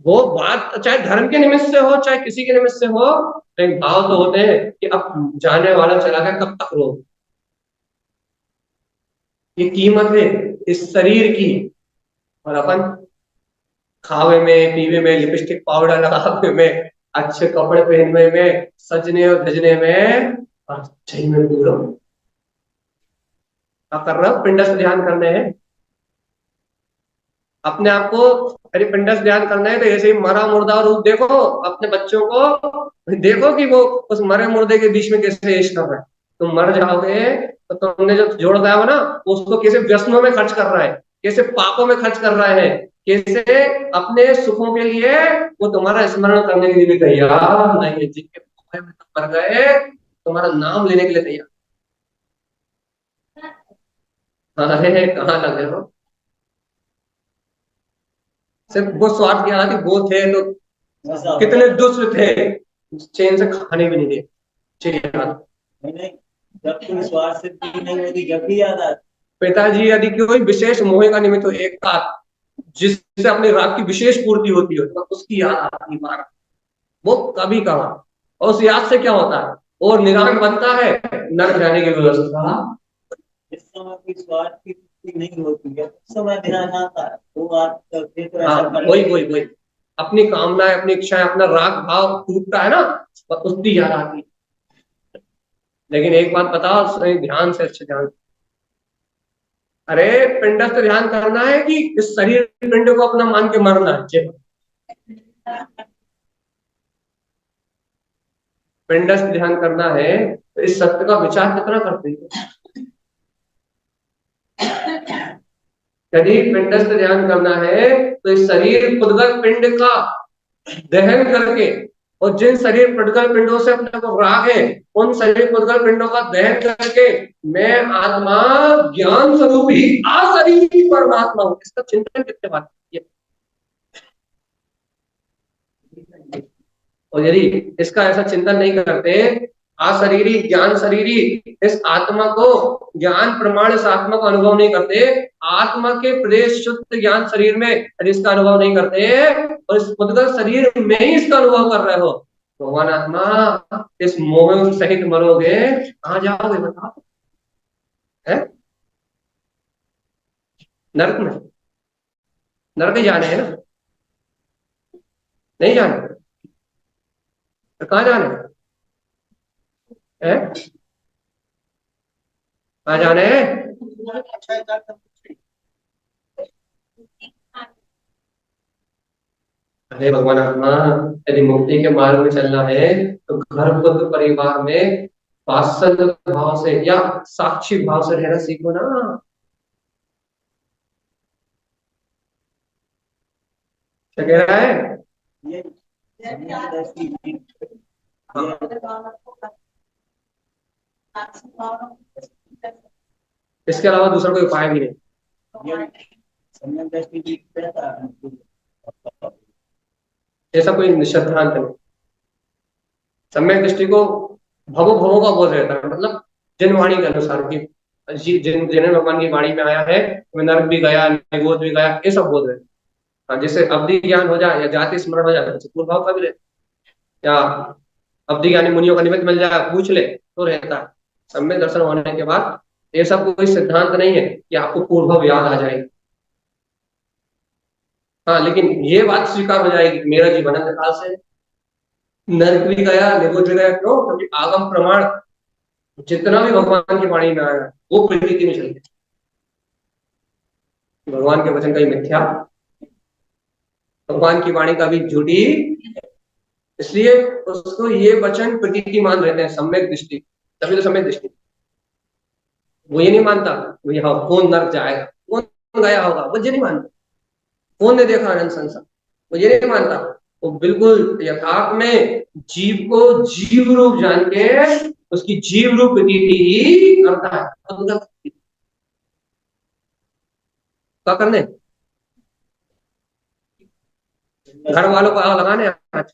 वो बात चाहे धर्म के निमित्त से हो चाहे किसी के निमित्त से हो, लेकिन भाव तो होते हैं कि अब जाने वाला चला गया कब तक रो, ये कीमत है इस शरीर की, और अपन खावे में पीवे में लिपस्टिक पाउडर लगावे में अच्छे कपड़े पहनने में सजने और धजने में, और सही में पूरा क्या कर रहा हूं, पिंडस ध्यान करने हैं अपने आप को, अरे पिंडस ध्यान करना है तो ऐसे ही मरा मुर्दा रूप देखो, अपने बच्चों को देखो कि वो उस मरे मुर्दे के बीच में कैसे ऐश कर रहा है, तुम मर जाओगे तो तुमने जो जोड़ दिया हो ना, उसको कैसे व्यसनों में खर्च कर रहा है, कैसे पापों में खर्च कर रहा है, कैसे अपने सुखों के लिए वो तुम्हारा स्मरण करने के लिए भी तैयार नहीं है, जिनके पापों में तुम मर गए तुम्हारा नाम लेने के लिए तैयार। अरे कहाँ लगे हो, सिर्फ वो स्वार्थ किया कि वो थे तो कितने दुष्ट थे, चैन से खाने भी नहीं दे, चलिए नहीं, जब तुम स्वार्थ से की नहीं होती जब भी याद आती। पिताजी यदि कोई विशेष मोह का निमित्त हो, एक का जिससे अपनी रात की विशेष पूर्ति होती हो तो उसकी याद आती बार, वो कभी कभार, और उस याद से क्या होता है, और निदान बनता है नरक जाने की व्यवस्था। जिस समय कोई स्वार्थ की पूर्ति नहीं होती है उस समय ध्यान आता है, वो बात फिर तो हाँ ऐसा वही वही वही, अपनी कामनाएं अपनी इच्छाएं अपना राग भाव टूटता है ना, उसकी याद आती है। लेकिन एक बात बताओ सही ध्यान से, अच्छे ध्यान, अरे पिंडस्थ ध्यान करना है कि इस शरीर पिंड को अपना मान के मरना है, पिंडस्थ ध्यान करना है तो इस सत्य का विचार कितना करते हैं, यदि पिंडस्थ ध्यान करना है तो इस शरीर पुद्गल पिंड का दहन करके, और जिन शरीर पुद्गल पिंडों से अपने को राग है उन शरीर पुद्गल पिंडों का दहन करके मैं आत्मा ज्ञान स्वरूपी अशरीरी परमात्मा हूं, इसका चिंतन कितने बात है। और यदि इसका ऐसा चिंतन नहीं करते, अशरीरी ज्ञान शरीरी इस आत्मा को, ज्ञान प्रमाण इस आत्मा को अनुभव नहीं करते, आत्मा के प्रदेश शुद्ध ज्ञान शरीर में यदि इसका अनुभव नहीं करते और इस उद्गत शरीर में ही इसका अनुभव कर रहे हो, भगवान आत्मा इस मोह सहित मरोगे, कहाँ जाओगे बताओ, है नरक में, नरक ही जाने हैं ना, नहीं जाने तो कहाँ जाने हैं, कहाँ जाने हैं। अरे भगवान आत्मा, यदि मुक्ति के मार्ग में चलना है तो घर बुद्ध परिवार में वात्सल्य भाव से या साक्षी भाव से रहना सीखो ना, क्या कह रहा है? ये सम्यक दृष्टि इसके अलावा दूसरा कोई उपाय भी नहीं। ये सम्यक दृष्टि की कहता है। ऐसा कोई निषिद्धांत नहीं। सम्यक दृष्टि को भवो भवों का बोध रहता है, मतलब जिन वाणी के अनुसार की जिन्हें भगवान की वाणी में आया है, मैं नरक भी गया, निगोद भी गया, ये सब बोध रहता है। हाँ, जैसे अवधि ज्ञान हो जाए या जाति स्मरण हो जाए तो पूर्व भाव का भी रहता है, या अवधि ज्ञानी मुनियों का निमित्त मिल जाए पूछ ले तो रहता है। सम्यक दर्शन होने के बाद ऐसा कोई सिद्धांत नहीं है कि आपको पूर्व भाव याद आ जाएगी। हाँ, लेकिन ये बात स्वीकार हो जाएगी कि मेरा जीवन अनंत काल से नरक भी गया, निगोद भी गया। क्यों? क्योंकि आगम प्रमाण जितना भी भगवान की वाणी में आया वो प्रकृति में चल गया। भगवान के वचन का ही मिथ्या, भगवान की वाणी का भी झूठी, इसलिए उसको ये वचन प्रतीति मान रहते हैं, सम्यक दृष्टि। तभी तो सम्यक दृष्टि। वो ये नहीं मानता वो हाँ कौन नरक जाएगा, कौन गया होगा, वो ये नहीं मानता। कौन ने देखा अनंत संसार, वो ये नहीं मानता। वो बिल्कुल यथार्थ में जीव को जीव रूप जान के उसकी जीव रूप प्रतीति ही करता है। क्या करने? घर वालों को आग लगाने आज।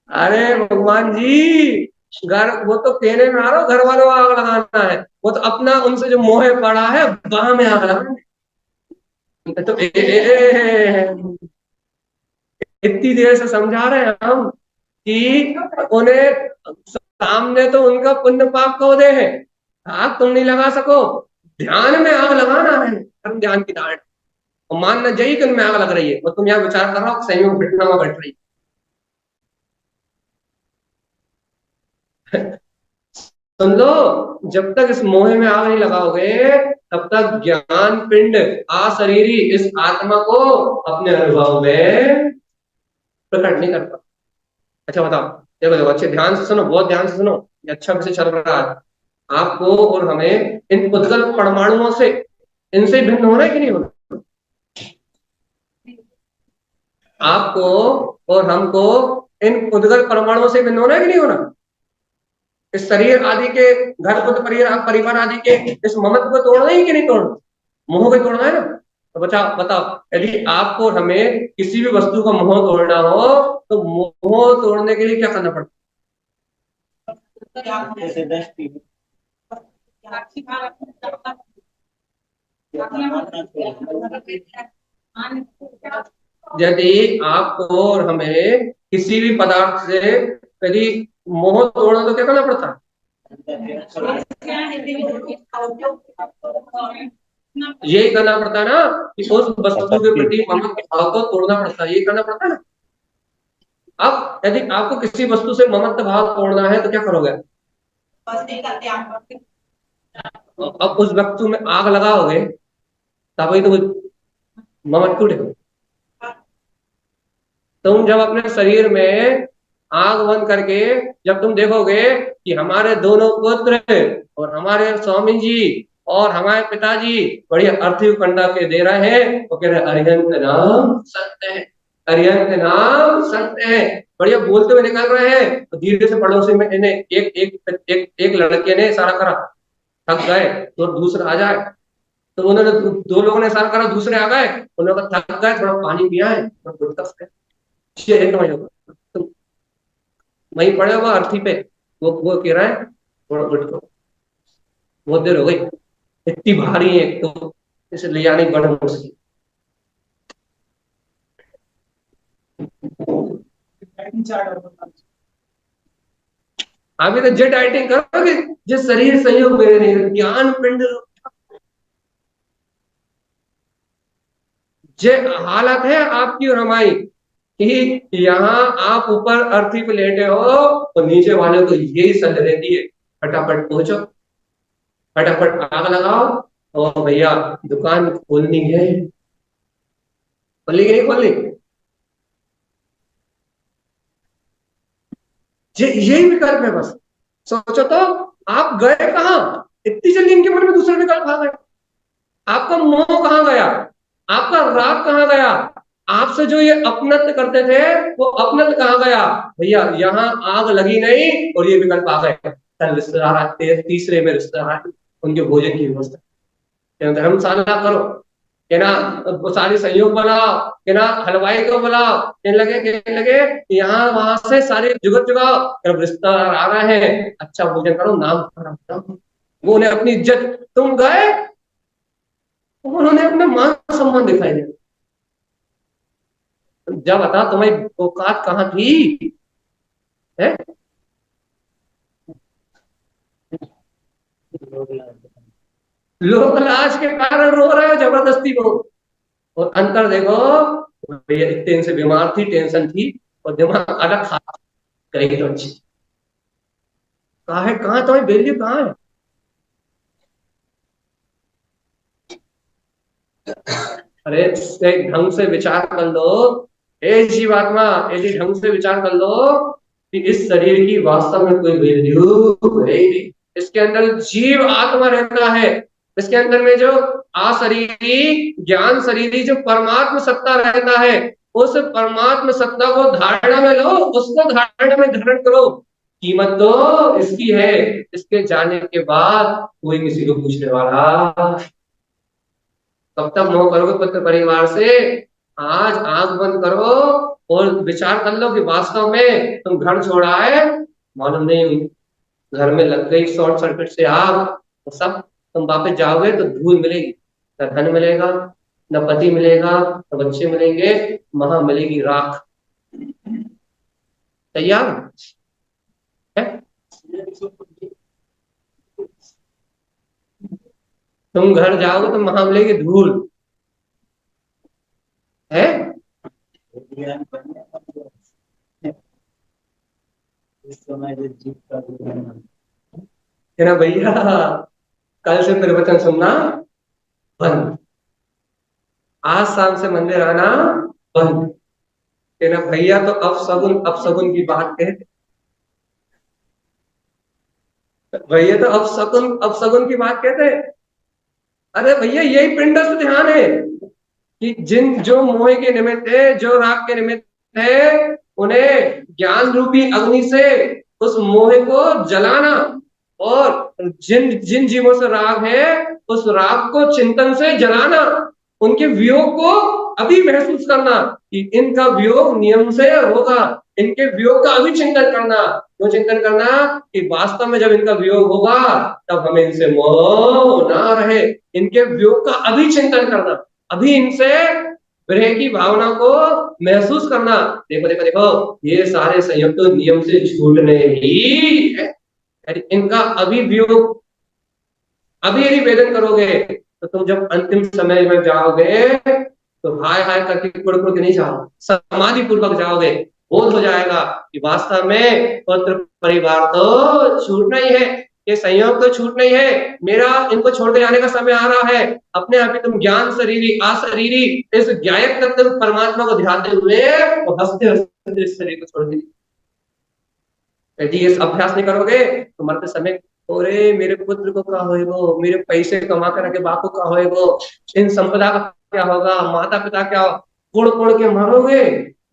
अरे भगवान जी, घर वो तो कहने में आ रहा हो घर वालों को आग लगाना है, वो तो अपना उनसे जो मोह पड़ा है वहां में आग लगाना है। तो इतनी देर से समझा रहे हैं हम कि उन्हें सामने तो उनका पुण्य पाप का उदय है, आग तुम नहीं लगा सको, ध्यान में आग लगाना है, कर्म ध्यान की दाढ़। और मानना चाहिए कि उनमें आग लग रही है और तुम यहाँ विचार कर रहे हो सही में घटना वहां घट रही है। सुन लो, जब तक इस मोह में आग नहीं लगाओगे तब तक ज्ञान पिंड आशरीरी इस आत्मा को अपने अनुभव में प्रकट नहीं कर पाता। अच्छा बताओ, देखो देखो अच्छे ध्यान से सुनो, बहुत ध्यान से सुनो, ये अच्छा विषय चल रहा है। आपको और हमें इन पुद्गल परमाणुओं से, इनसे भिन्न होना है कि नहीं होना? आपको और हमको इन पुद्गल परमाणुओं से भिन्न होना है कि नहीं होना? इस शरीर आदि के, घर पुत्र परिवार आदि के इस ममत्व को तोड़ना है कि नहीं तोड़ना? मोह को तोड़ना है ना? तो बताओ बताओ, यदि आपको हमें किसी भी वस्तु का मोह तोड़ना हो तो मोह तोड़ने के लिए क्या करना पड़ता जैसे दृष्टि है? यदि आपको और हमें किसी भी पदार्थ से यदि मोह तोड़ना तो क्या करना पड़ता है? यही करना पड़ता है ना कि उस वस्तु के प्रति ममत्व भाव को तोड़ना पड़ता है, यही करना पड़ता है ना। अब यदि आपको किसी वस्तु से ममत्व भाव तोड़ना है तो क्या करोगे? अब उस वस्तु में आग लगाओगे तभी तो ममत्व टूटेगा। तुम जब अपने शरीर में आग बंद करके जब तुम देखोगे कि हमारे दोनों पुत्र और हमारे स्वामी जी और हमारे पिताजी बढ़िया अर्थी कंडा के दे रहे हैं, तो कह रहे अरिहंत नाम सत्य है, अरिहंत नाम सत्य है, बढ़िया बोलते हुए निकल रहे हैं। तो धीरे से पड़ोसी में इन्हें एक एक एक एक लड़के ने इशारा करा, थक गए तो दूसरा आ जाए, तो उन्होंने दो लोगों ने इशारा करा, दूसरे आ गए, उन्होंने थक गए थोड़ा पानी पिया है, ये है तुम वहीं पड़े हुआ अर्थी पे, वो कह रहा है थोड़ा उठ को, बहुत देर हो गई, इतनी भारी है एक तो इसे ले जाने बड़ा मुश्किल। अभी तो जे डाइटिंग करोगे, जिस शरीर संयोग में नहीं ज्ञान पिंड जे हालत है आपकी और हमारी कि यहाँ आप ऊपर अर्थी पे लेटे हो और नीचे वाले को यही सलाह देती है फटाफट पहुंचो, फटाफट आग लगाओ और भैया दुकान खोलनी है। खोली कि नहीं खोली? यही विकल्प है बस। सोचो तो, आप गए कहाँ? इतनी जल्दी इनके मन में दूसरे विकल्प आ गए। आपका मोह कहाँ गया? आपका राग कहाँ गया? आपसे जो ये अपनत्व करते थे, वो अपनत्व कहाँ गया? भैया यहाँ आग लगी नहीं और ये विकल्प आ गए। कल रिश्तेदार आते हैं, तीसरे में रिश्तेदार आते, उनके भोजन की व्यवस्था, धर्मशाला करो, कि ना वो सारी संयोग बनाओ, कि ना हलवाई को बुलाओ, कहने लगे यहाँ वहां से सारे जुगत जुगाओ, जब रिश्तेदार आ रहे हैं अच्छा भोजन करो, नाम खराब करो। वो उन्हें अपनी इज्जत, तुम गए उन्होंने अपना मान सम्मान दिखाई दिया। जब बता तुम्हारी औकात कहाँ थी है? लोग लाज के कारण रो रहे हो जबरदस्ती को, और अंतर देखो, भैया इतने दिन से बीमार थी, टेंशन थी, और दिमाग अलग खा करेगी तो अच्छी। कहाँ है, कहाँ तुम्हारी वैल्यू कहाँ है? अरे ढंग से विचार कर लो, ए जीवात्मा, यदि ढंग से विचार कर लो कि इस शरीर की वास्तव में कोई वैल्यू है ही नहीं। इसके अंदर जीव आत्मा रहता है, इसके अंदर में जो अशरीरी ज्ञान शरीरी जो परमात्मा सत्ता रहता है, उस परमात्मा सत्ता को धारणा में लो, उसको धारणा में धारण करो। कीमत तो इसकी है, इसके जाने के बाद कोई किसी को पूछने वाला। कब तक मोह करोगे पुत्र परिवार से? आज आंख बंद करो और विचार कर लो कि वास्तव में तुम घर छोड़ा है, मालूम नहीं घर में लग गई शॉर्ट सर्किट से आग, तो सब तुम वापस जाओगे तो धूल मिलेगी, न धन मिलेगा, न पति मिलेगा, न बच्चे मिलेंगे, वहां मिलेगी राख। तैयार है? तुम घर जाओगे तो वहां मिलेगी धूल है। ना भैया, कल से प्रवचन सुनना बंद, आज शाम से मंदिर आना बंद। ना भैया तो अपशगुन की बात कहते, भैया तो अपशगुन की बात कहते। अरे भैया यही पिंडस्थ ध्यान है कि जिन जो मोह के निमित्त है, जो राग के निमित्त है, उन्हें ज्ञान रूपी अग्नि से उस मोह को जलाना, और जिन जिन जीवों से राग है उस राग को चिंतन से जलाना, उनके वियोग को अभी महसूस करना कि इनका वियोग नियम से होगा, इनके वियोग का अभी चिंतन करना। क्यों चिंतन करना? कि वास्तव में जब इनका वियोग होगा तब हमें इनसे मोह ना रहे। इनके वियोग का अभी चिंतन करना, अभी इनसे विरह की भावना को महसूस करना। देखो देखो देखो, ये सारे संयुक्त तो नियम से छूटने ही है। इनका अभी वियोग, अभी यदि वेदन करोगे तो तुम जब अंतिम समय में जाओगे तो हाय हाय करके कुड़ कुड़ के नहीं जाओगे, समाधि पूर्वक जाओगे। बोध हो जाएगा कि वास्तव में पुत्र परिवार तो छूटना ही है, ये संयोग तो छूटना ही है, मेरा इनको छोड़ के जाने का समय आ रहा है। अपने आप ही तुम ज्ञान शरीरी अशरीरी इस ज्ञायक तत्व परमात्मा को ध्यान हुए और हंसते हंसते इस शरीर को छोड़ दीजिए। यदि ये अभ्यास नहीं करोगे तो मरते समय, अरे मेरे पुत्र को क्या होएगो, मेरे पैसे कमा कर के बापू का होएगो, इन संपदा का क्या होगा, माता पिता क्या, कुड़ कुड़ के मरोगे।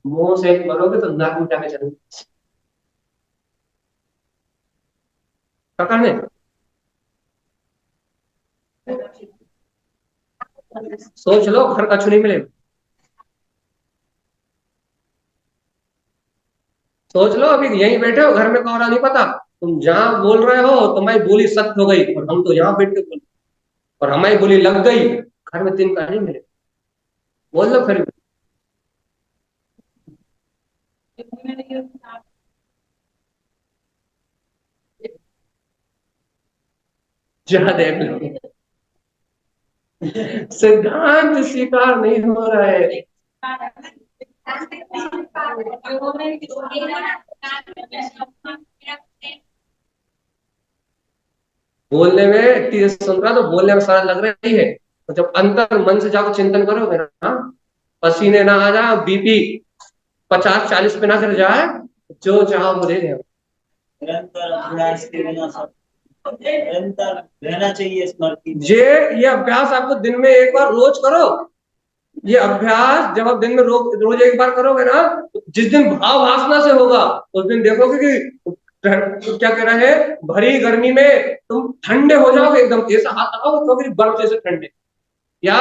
मुंह से मरोगे तो नाक मिटा के चलोगे। क्या करने? सोच लो, घर का नहीं मिलेगा। सोच लो, अभी यहीं बैठे हो, घर में कौन नहीं पता, तुम जहां बोल रहे हो तुम्हारी बोली सत्य हो गई, और हम तो यहाँ बैठ के बोल, और हमारी बोली लग गई, घर में तीन का नहीं मिले। बोल लो फिर जहाँ देख लो, सिद्धांत स्वीकार नहीं हो रहा है। बोलने में तेज सुन रहा तो बोलने में सारा लग रही है, तो जब अंतर मन से जाकर चिंतन करोगे ना, पसीने ना आ जाए, बीपी 50-40 पे ना गिर जाए, जो चाहो मुझे दे। निरंतर अभ्यास के बिना सब निरंतर रहना चाहिए स्मृति में। ये अभ्यास आपको दिन में एक बार रोज करो। ये अभ्यास जब आप दिन में रोज एक बार करोगे ना, तो जिस दिन भाव वासना से होगा उस दिन देखोगे कि क्या कह रहा है, भरी गर्मी में तुम ठंडे हो जाओगे एकदम, ऐसा हाथ लगाओ तो फिर बर्फ जैसे ठंडे, या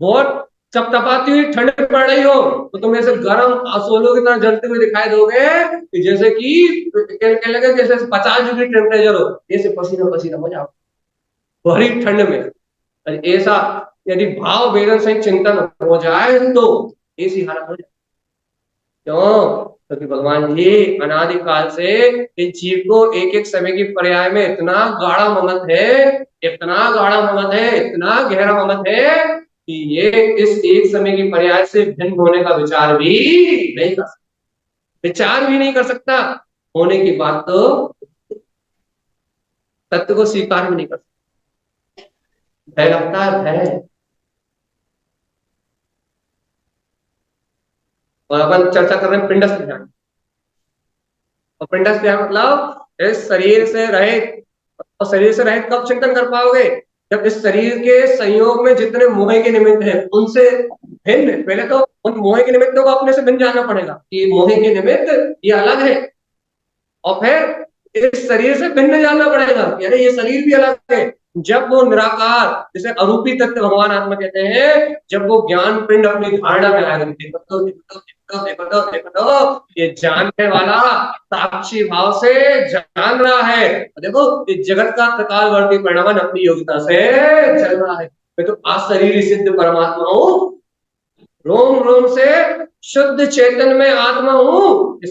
बहुत चपचपाती हुई ठंड पड़ रही हो तो तुम ऐसे गर्म आसोलों की तरह जलते हुए दिखाई दोगे कि जैसे कि कहने लगे जैसे 50 डिग्री टेम्परेचर हो, ऐसे पसीना पसीना हो जाओ भरी ठंड में। ऐसा यदि भाव वेदन सहित चिंतन हो जाए तो ऐसी हालत हो जाए। क्यों? क्योंकि भगवान जी अनादि काल से इस जीव को एक एक समय की पर्याय में इतना गाढ़ा ममत है, इतना गाढ़ा ममत है, इतना गहरा ममत है कि ये इस एक समय की पर्याय से भिन्न होने का विचार भी नहीं कर सकता, विचार भी नहीं कर सकता। होने की बात तो तत्व को स्वीकार भी नहीं कर सकता। भय लगता है, भय। और अपन चर्चा कर रहे हैं पिंडस्थ ध्यान। और पिंडस्थ ध्यान मतलब इस शरीर से रहित। और शरीर से रहित कब चिंतन कर पाओगे? जब इस शरीर के संयोग में जितने मोह के निमित्त हैं उनसे भिन्न, पहले तो उन मोह के निमित्तों को अपने से भिन्न जानना पड़ेगा कि मोह के निमित्त ये अलग है, और फिर इस शरीर से भिन्न जानना पड़ेगा कि अरे ये शरीर भी अलग है। जब वो निराकार, जिसे अरूपी तत्व भगवान आत्मा कहते हैं, जब वो ज्ञान पिंड अपनी धारणा में आएगा, देखो तो देखो तो देखो तो देखो तो ये जानने वाला साक्षी भाव से जान रहा है, देखो ये जगत का त्रिकालवर्ती परिणाम अपनी योग्यता से चल रहा है। मैं तो अशरीरी सिद्ध परमात्मा हूँ, रोम रोम से शुद्ध चैतन्य में आत्मा हूँ। ये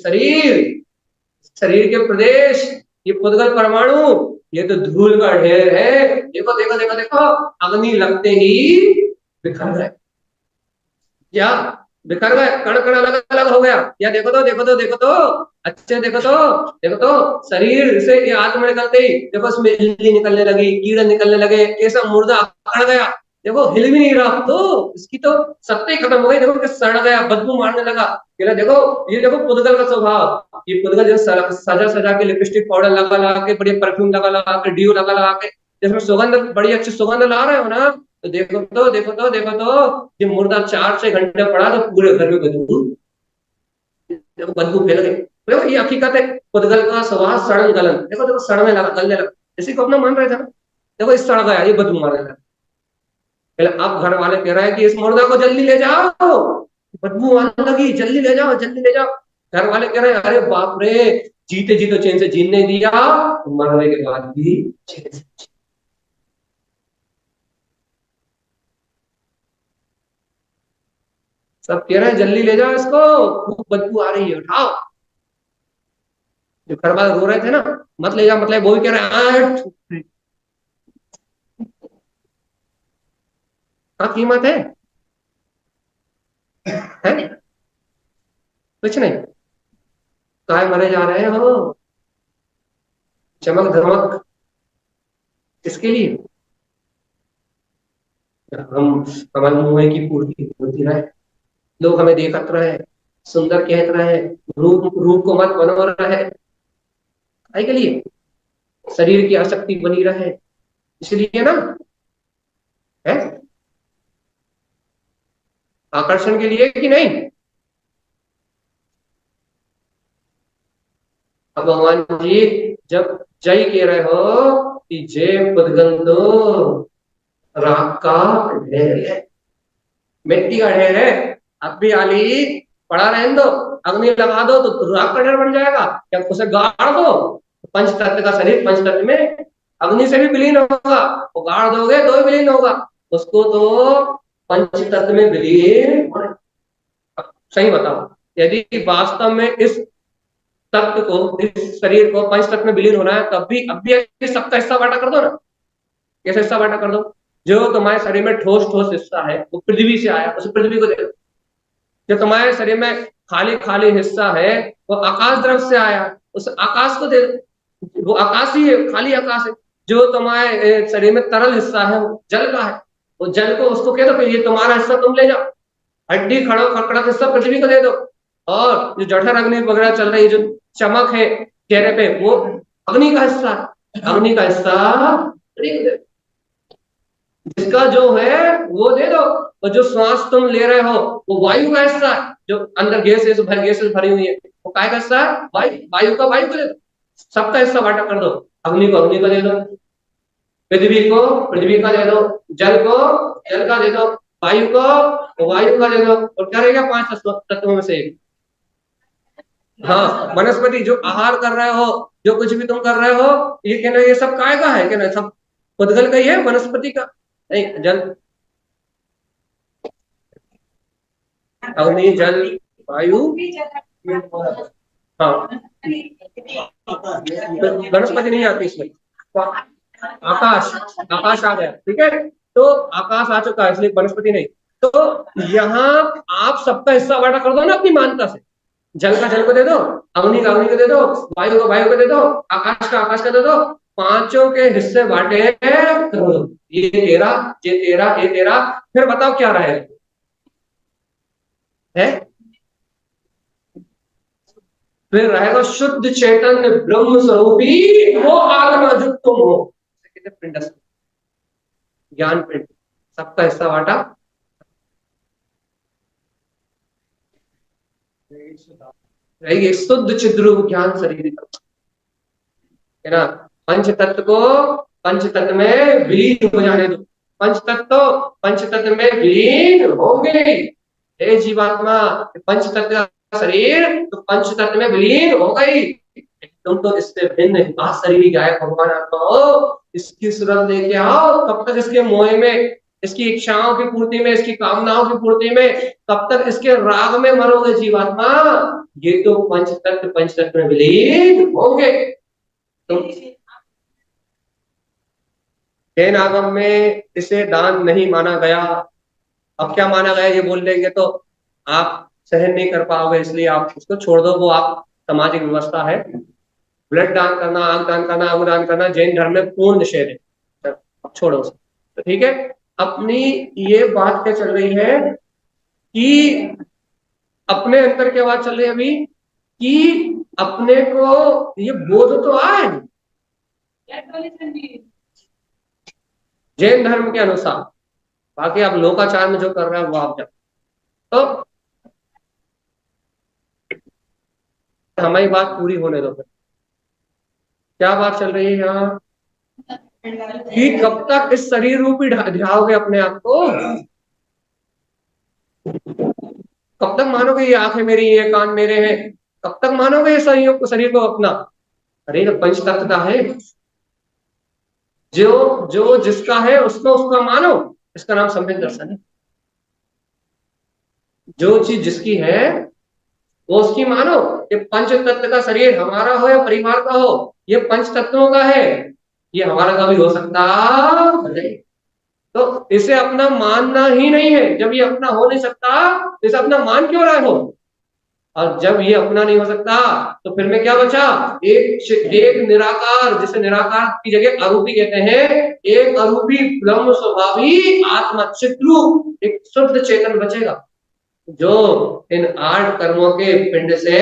शरीर के प्रदेश, ये पुद्गल परमाणु, ये तो धूल का ढेर है। देखो देखो देखो देखो, अग्नि लगते ही बिखर गए, या बिखर गए, कण कण अलग अलग हो गया। या देखो तो देखो तो देखो तो अच्छे देखो तो देखो तो शरीर से ये आत्मा निकलते ही देखो इसमें इल्ली निकलने लगी, कीड़े निकलने लगे, कैसा मुर्दा अकड़ गया, देखो हिल भी नहीं रहा, तो इसकी तो सत्ता ही खत्म हो गई। देखो कि सड़ गया, बदबू मारने लगा। देखो ये देखो पुद्गल का स्वभाव, ये पुद्गल जो सजा सजा के लिपस्टिक पाउडर लगा लगा के, बढ़िया परफ्यूम लगा लगा के, ड्यू लगा लगा के, जिसमें सुगंध बड़ी अच्छी सुगंध ला रहे हो ना, तो देखो तो देखो तो देखो तो ये मुर्दा 4-6 घंटे पड़ा तो पूरे घर में बदबू, देखो बदबू फैल गई। देखो ये हकीकत है, पुद्गल का स्वभाव सड़न गलन। देखो देखो सड़ने लगा, गलने लगा, इसी को अपना मान रहे थे ना। देखो इस सड़ गया, ये बदबू मारने लगा। अब घर वाले कह रहे हैं कि इस मुर्दा को जल्दी ले जाओ, बदबू आने लगी, जल्दी ले जाओ जल्दी ले जाओ। घर वाले कह रहे हैं अरे बाप रे, जीते जी तो चैन से जीने दिया, मरने के बाद भी चैन से। सब कह रहे हैं जल्दी ले जाओ इसको, खूब बदबू आ रही है, उठाओ। जो घर वाले रो रहे थे ना, मत ले जाओ मतलब, वो भी कह रहे हैं क्या कीमत है? कुछ नहीं, काय मरे जा रहे हो, चमक धमक इसके लिए हम हमारे मुंह की पूर्ति होती रहे, लोग हमें देखत रहे, सुंदर कहत रहे, रूप रूप को मत बनो रहे, आई के लिए शरीर की आसक्ति बनी रहे, इसलिए ना है, आकर्षण के लिए कि नहीं। अब भगवान जी जब जय कह रहे हो कि जय पुद्गंदो राग का ढेर है, मिट्टी का ढेर है, अब भी आली पड़ा रहने दो, अग्नि लगा दो तो राग का ढेर बन जाएगा, क्या उसे गाड़ दो, पंच तत्व का शरीर पंच तत्व में अग्नि से भी विलीन होगा, वो गाड़ दोगे तो विलीन होगा, उसको तो पंच तत्व में विलीन। सही बताओ, यदि वास्तव में इस तत्व को, इस शरीर को पंच तत्व में विलीन होना है, तब भी अब भी सबका हिस्सा बांटा कर दो ना। कैसे हिस्सा बांटा कर दो? जो तुम्हारे शरीर में ठोस ठोस हिस्सा है वो पृथ्वी से आया, उस पृथ्वी को दे दो। जो तुम्हारे शरीर में खाली खाली हिस्सा है वो आकाश द्रव से आया, उस आकाश को दे दो, वो आकाश ही है, खाली आकाश है। जो तुम्हारे शरीर में तरल हिस्सा है वो जल का है, वो जल को उसको कह दो कि ये तुम्हारा हिस्सा तुम ले जाओ। हड्डी खड़ा खड़खड़ा हिस्सा पृथ्वी को दे दो। और जो जठर अग्नि वगैरह चल रही है, जो चमक है, चेहरे पे, वो अग्नि का हिस्सा है। अग्नि का हिस्सा शरीर दे। जिसका जो है वो दे दो। और जो श्वास तुम ले रहे हो वो वायु का हिस्सा है, जो अंदर गैस भरी हुई है, वो काय का हिस्सा है? वायु। वायु का वायु को दे दो। सबका हिस्सा बांटा कर दो। अग्नि को अग्नि का दे दो, पृथ्वी को पृथ्वी का दे दो, जल को जल का दे दो, वायु को वायु का दे दो। और क्या रहेगा? 5 तत्वों में से एक। हाँ, वनस्पति जो आहार कर रहे हो, जो कुछ भी तुम कर रहे हो, ये कहना ये सब काय का है? कहना सब उद्गल का ही है, वनस्पति का नहीं। जल, अग्नि, जल, वायु, हाँ, वनस्पति नहीं आती इसमें। आकाश, आकाश आ गया, ठीक है। तो आकाश आ चुका है, इसलिए वनस्पति नहीं। तो यहाँ आप सबका हिस्सा बांटा कर दो ना अपनी मानता से। जल का जल को दे दो, अग्नि का अग्नि को दे दो, वायु का वायु को दे दो, आकाश का आकाश का दे दो। पांचों के हिस्से बांटे हैं। ये तेरा, ये तेरा, ये तेरा। फिर बताओ क्या रहेगा? है फिर रहेगा शुद्ध चैतन्य ब्रह्म स्वरूपी वो आत्मा जो तुम हो। कहते हैं पिंड, ज्ञान पिंड। सबका हिस्सा बांटा। रहेगी शुद्ध चिद्रूप ज्ञान शरीर, है ना। पंच तत्व को पंच तत्व में विलीन हो जाने दो। पंच तत्व पंच तत्व में विलीन होंगे। हे जीवात्मा, पंच तत्व का शरीर तो पंच तत्व में विलीन हो गई। तुम तो इससे भिन्न शरीर गाय भगवान आत्मा हो। इसकी सूरत लेके आओ। कब तक इसके मोह में, इसकी इच्छाओं की पूर्ति में, इसकी कामनाओं की पूर्ति में, कब तक इसके राग में मरोगे जीवात्मा? ये तो पंच तत्व में विलीन होंगे। तुम जैन आगम में इसे दान नहीं माना गया। अब क्या माना गया ये बोल देंगे तो आप सहन नहीं कर पाओगे, इसलिए आप उसको छोड़ दो। वो आप सामाजिक व्यवस्था है। ब्लड दान करना, आग दान करना, अंग दान करना जैन धर्म में पूर्ण निषेध है। अब छोड़ो उसे, तो ठीक है। अपनी ये बात क्या चल रही है कि अपने अंदर क्या बात चल रही है अभी, कि अपने को ये बोध तो आए जैन धर्म के अनुसार। बाकी आप लोकाचार में जो कर रहे हैं वो आप जान। तो हमारी बात पूरी होने दो। फिर क्या बात चल रही है यहाँ, कि कब तक इस शरीर रूपी ढाओगे अपने आप को? कब तक मानोगे ये आंखें मेरी, ये कान मेरे हैं? कब तक मानोगे ये शरीर को अपना? अरे तो पंच तत्व का है। जो जो जिसका है उसको उसका मानो। इसका नाम सम्यक दर्शन है। जो चीज जिसकी है वो उसकी मानो। ये पंच तत्व का शरीर हमारा हो या परिवार का हो, ये पंच तत्वों का है। ये हमारा कभी हो सकता नहीं। तो इसे अपना मानना ही नहीं है। जब ये अपना हो नहीं सकता तो इसे अपना मान क्यों रहे हो? और जब ये अपना नहीं हो सकता तो फिर में क्या बचा? एक निराकार, जिसे निराकार की जगह अरूपी कहते हैं। एक अरूपी ब्रह्म स्वभावी आत्मा चित्रूप एक शुद्ध चेतन बचेगा, जो इन 8 कर्मों के पिंड से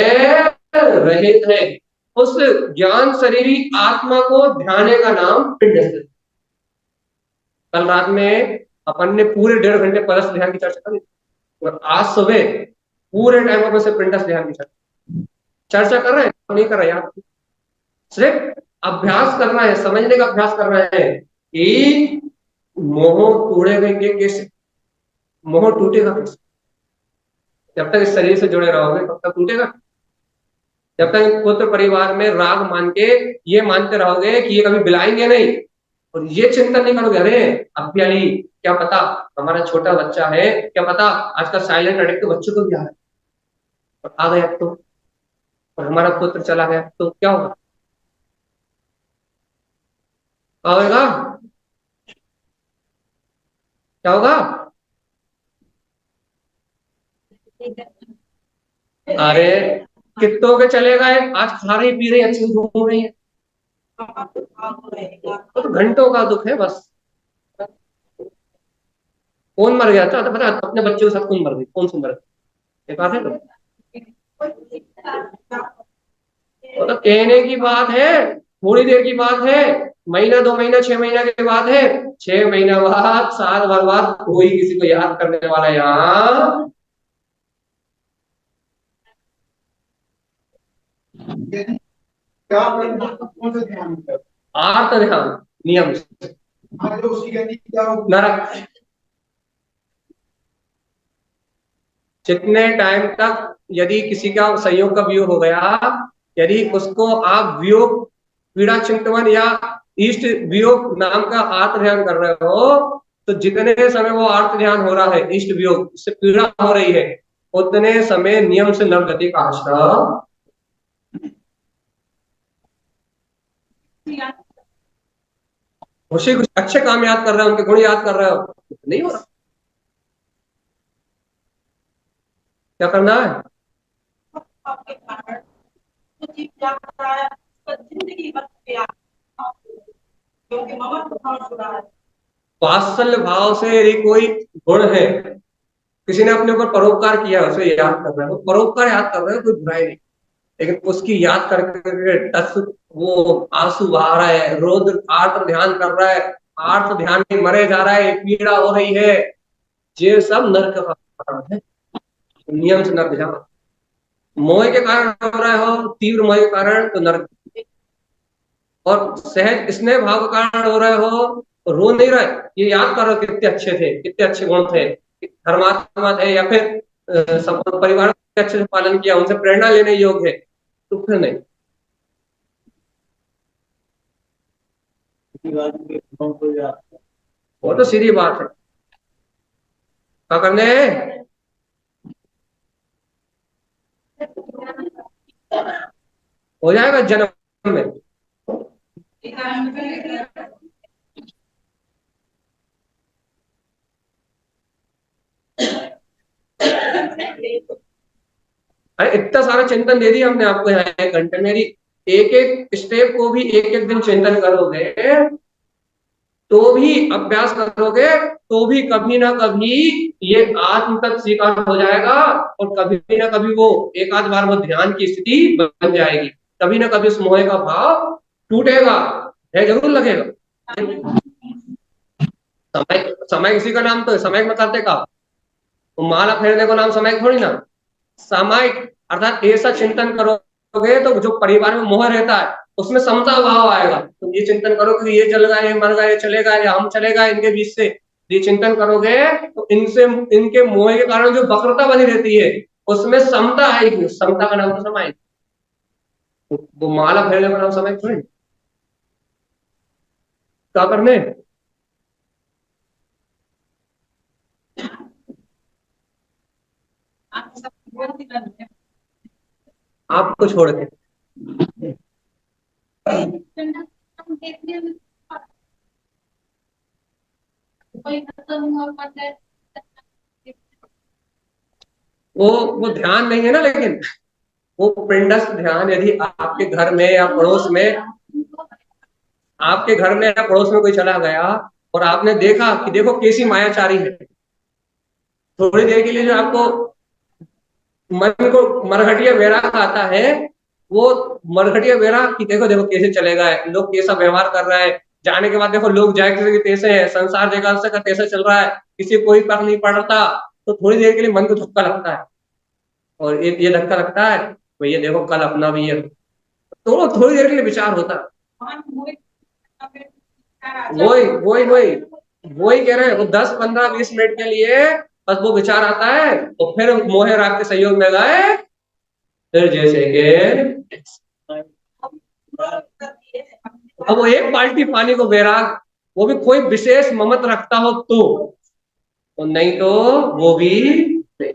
रहित है। उस ज्ञान शरीरी आत्मा को ध्यान का नाम पिंड है। कल रात में अपन ने पूरे 1.5 घंटे परस ध्यान की चर्चा करी, और आज सुबह पूरे टाइम पर से पिंडस ध्यान की चर्चा कर रहे हैं। नहीं कर रहे आप, सिर्फ अभ्यास करना है, समझने का अभ्यास करना है कि मोह टूटेगा कैसे, मोह टूटेगा कैसे? जब तक इस शरीर से जुड़े रहोगे तब तक टूटेगा। जब तक पुत्र परिवार में राग मान के ये मानते रहोगे कि ये कभी बिलाएंगे नहीं, और ये चिंतन नहीं करोगे अरे अब भी आई, क्या पता हमारा छोटा बच्चा है, क्या पता आजकल साइलेंट एडिक्ट बच्चों को भी आ रहा है, और आ गया तो, और हमारा पुत्र चला गया तो क्या होगा? क्या होगा? क्या होगा? अरे कितनों के चले गए, आज खा रही पी रही अच्छी घूम रही है, तो घंटों का दुख है बस। कौन मर गया था? तो पता है अपने बच्चों के साथ कौन मर गई, कौन सी मर गई? एक बात है तो वो तो कहने की बात है, थोड़ी देर की बात है, महीना 2 महीना 6 महीना के बाद है, 6 महीना बाद, साल भर बाद कोई किसी को याद करने वाला यहाँ। क्या कौन सा ध्यान है? आर्त ध्यान नियम से। हाँ, तो उसकी गति क्या होगी? नरक। जितने टाइम तक यदि किसी का संयोग का वियोग हो गया, यदि उसको आप वियोग पीड़ा चिंतवन या इष्ट वियोग नाम का आर्त ध्यान कर रहे हो, तो जितने समय वो आर्त ध्यान हो रहा है, इष्ट वियोग से पीड़ा हो रही है, उतने समय नियम से नर गति का आश्रय। उसे कुछ अच्छे काम याद कर रहे हो, उनके गुण याद कर रहे हो, नहीं हो रहा। क्या करना है? वात्सल्य भाव से यदि कोई गुण है, किसी ने अपने ऊपर परोपकार किया, उसे याद कर रहे हो, परोपकार याद कर रहे हो, कोई बुराई नहीं, लेकिन उसकी याद करके टस वो आंसू बहा रहा है, रोद आर्त ध्यान कर रहा है, आर्त ध्यान में मरे जा रहा है, पीड़ा हो रही है, ये सब नरक का कारण है। नियम से नरक ध्यान। मोह के कारण हो रहा हो, तीव्र मोह के कारण, तो नरक। और सहज स्नेह भाव के कारण हो रहे हो, तो रो नहीं रहे, ये याद करो कितने अच्छे थे, कितने अच्छे गुण थे, धर्मात्मा थे, या फिर परिवार के अच्छे से पालन किया, उनसे प्रेरणा लेने योग्य है, तो फिर नहीं। वो तो सीधी बात है। क्या करने हैं? हो जाएगा जन्म में। अरे इतना सारा चिंतन दे दिया हमने आपको यहाँ 1 घंटे में, एक एक स्टेप को भी एक एक दिन चिंतन करोगे, तो भी अभ्यास करोगे, तो भी कभी ना कभी ये आत्म तक स्वीकार हो जाएगा, और कभी ना कभी वो एक आध बार वो ध्यान की स्थिति बन जाएगी, कभी ना कभी उस मोह का भाव टूटेगा, है जरूर लगेगा। समय समय किसी का नाम तो समय में करते का, तो माला फेरने को नाम समय थोड़ी ना। सामायिक अर्थात ऐसा चिंतन करोगे तो जो परिवार में मोह रहता है उसमें समता भाव आएगा। तुम ये चिंतन करोगे कि ये चल गए, ये मर गए, ये चलेगा, या हम चलेगा इनके बीच से, ये चिंतन करोगे तो इनसे इनके मोह के कारण जो वक्रता बनी रहती है उसमें समता आएगी। समता का नाम तो समय। वो माला फेरने का नाम समय थोड़ी। क्या करने? आपको छोड़ के वो ध्यान नहीं है ना, लेकिन वो पिंडस्थ ध्यान यदि आपके घर में या पड़ोस में, आपके घर में या पड़ोस में कोई चला गया और आपने देखा कि देखो कैसी मायाचारी है, थोड़ी देर के लिए जो आपको मन को मरघटिया वैराग आता है, वो मरघटिया वैराग की देखो देखो कैसे चलेगा है, लोग कैसा व्यवहार कर रहा है, जाने के बाद देखो लोग जाए कैसे है, संसार देखा का कैसे चल रहा है, किसी कोई फर्क नहीं पड़ता, तो थोड़ी देर के लिए मन को धक्का लगता है। और ये धक्का लगता है, भैया देखो कल अपना भी है, तो थोड़ी देर के लिए विचार होता है। वही वही वही वही कह रहे हैं, वो 10 15 20 मिनट के लिए बस वो विचार आता है, तो फिर मोहे राग के सहयोग में गए, फिर जैसे कि अब वो एक बाल्टी पानी को वैराग, वो भी कोई विशेष ममत रखता हो तो नहीं तो वो भी नहीं।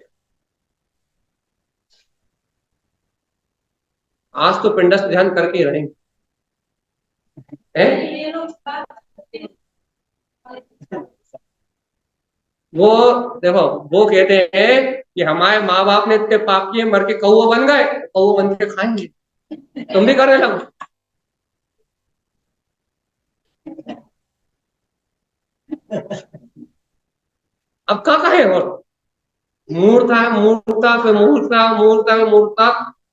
आज तो पिंडस्थ ध्यान करके ही रहेंगे। वो देखो, वो कहते हैं कि हमारे माँ बाप ने इतने पाप किए, मर के कौवा बन गए, कौवा बन के खाएंगे, तुम भी करने लगो। अब क्या कहे, और मूर्ता मूर्ता पे मूर्ता, मूर्ता पे मूर्ता,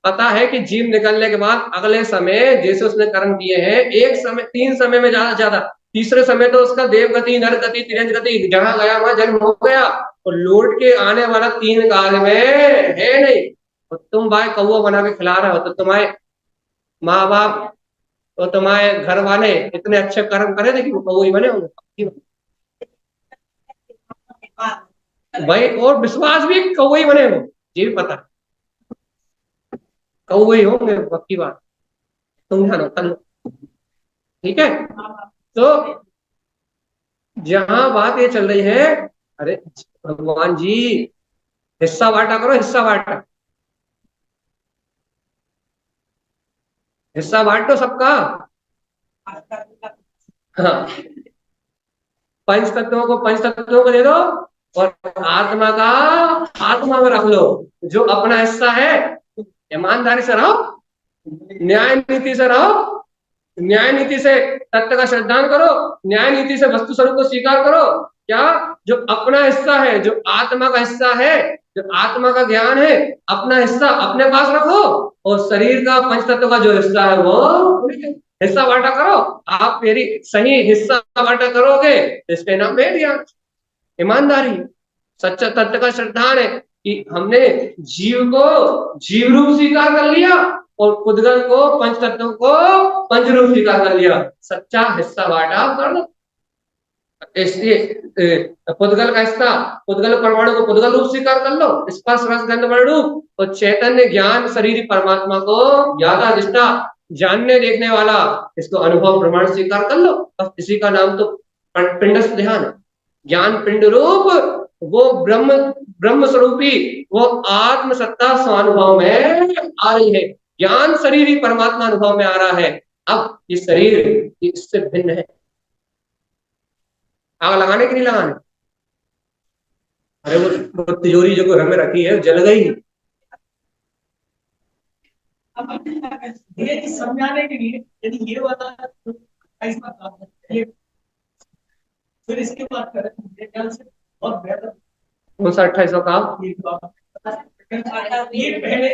पता है कि जीव निकलने के बाद अगले समय जैसे उसने कर्म किए हैं, एक समय 3 समय में ज्यादा से ज्यादा, तीसरे समय तो उसका देवगति, नरगति, तिर्यंत गति, जहां गया वहां जन्म हो गया, और लौट के आने वाला 3 काल में है नहीं। और तुम भाई कौवा बना के खिला रहे हो, तो तुम्हारे माँ बाप तो तुम्हारे घर वाले इतने अच्छे कर्म करे थे कि वो कौवे ही बने होंगे भाई, और विश्वास भी कौवे ही बने हो, ये भी पता है कौवे ही होंगे, पक्की बात। तुम ध्यान रखो, ठीक है। तो जहां बात ये चल रही है, अरे भगवान जी हिस्सा बांटा करो, हिस्सा बांटा, हिस्सा बांटो सबका। हाँ, पंच तत्वों को पंच तत्वों को दे दो, और आत्मा का आत्मा में रख लो। जो अपना हिस्सा है, ईमानदारी से रहो, न्याय नीति से रहो, न्याय नीति से तत्व का श्रद्धान करो, न्याय नीति से वस्तु स्वरूप को स्वीकार करो। क्या? जो अपना हिस्सा है, जो आत्मा का हिस्सा है, जो आत्मा का ज्ञान है, अपना हिस्सा अपने पास रखो, और शरीर का पंच तत्व का जो हिस्सा है वो हिस्सा बांटा करो। आप मेरी सही हिस्सा बांटा करोगे तो इसके नाम है ज्ञान, ईमानदारी, सच्चा तत्व का श्रद्धान है कि हमने जीव को जीव रूप स्वीकार कर लिया, और पुद्गल को पंच तत्वों को पंच रूप स्वीकार कर लिया। सच्चा हिस्सा बांटा कर दो। इसलिए पुद्गल का हिस्सा, पुद्गल परमाणु को पुद्गल रूप स्वीकार कर लो, स्पर्श रस गंध वर्ण रूप, और चैतन्य ज्ञान शरीर परमात्मा को ज्ञाता अधिष्ठा जानने देखने वाला, इसको अनुभव प्रमाण स्वीकार कर लो। बस इसी का नाम तो पिंडस्थ ध्यान है। ज्ञान पिंड रूप वो ब्रह्म स्वरूपी वो आत्म सत्ता स्वानुभव में आ रही है। ज्ञान शरीर ही परमात्मा अनुभव में आ रहा है। अब ये शरीर इससे भिन्न है। आग लगाने की नहीं लगाने? अरे वो तिजोरी जो घर में रखी है जल गई। ये समझाने के लिए यदि ये वाला ऐसा काम है, फिर इसके बाद करें से बहुत बेहतर। कौन सा 28वां काम? ये पहले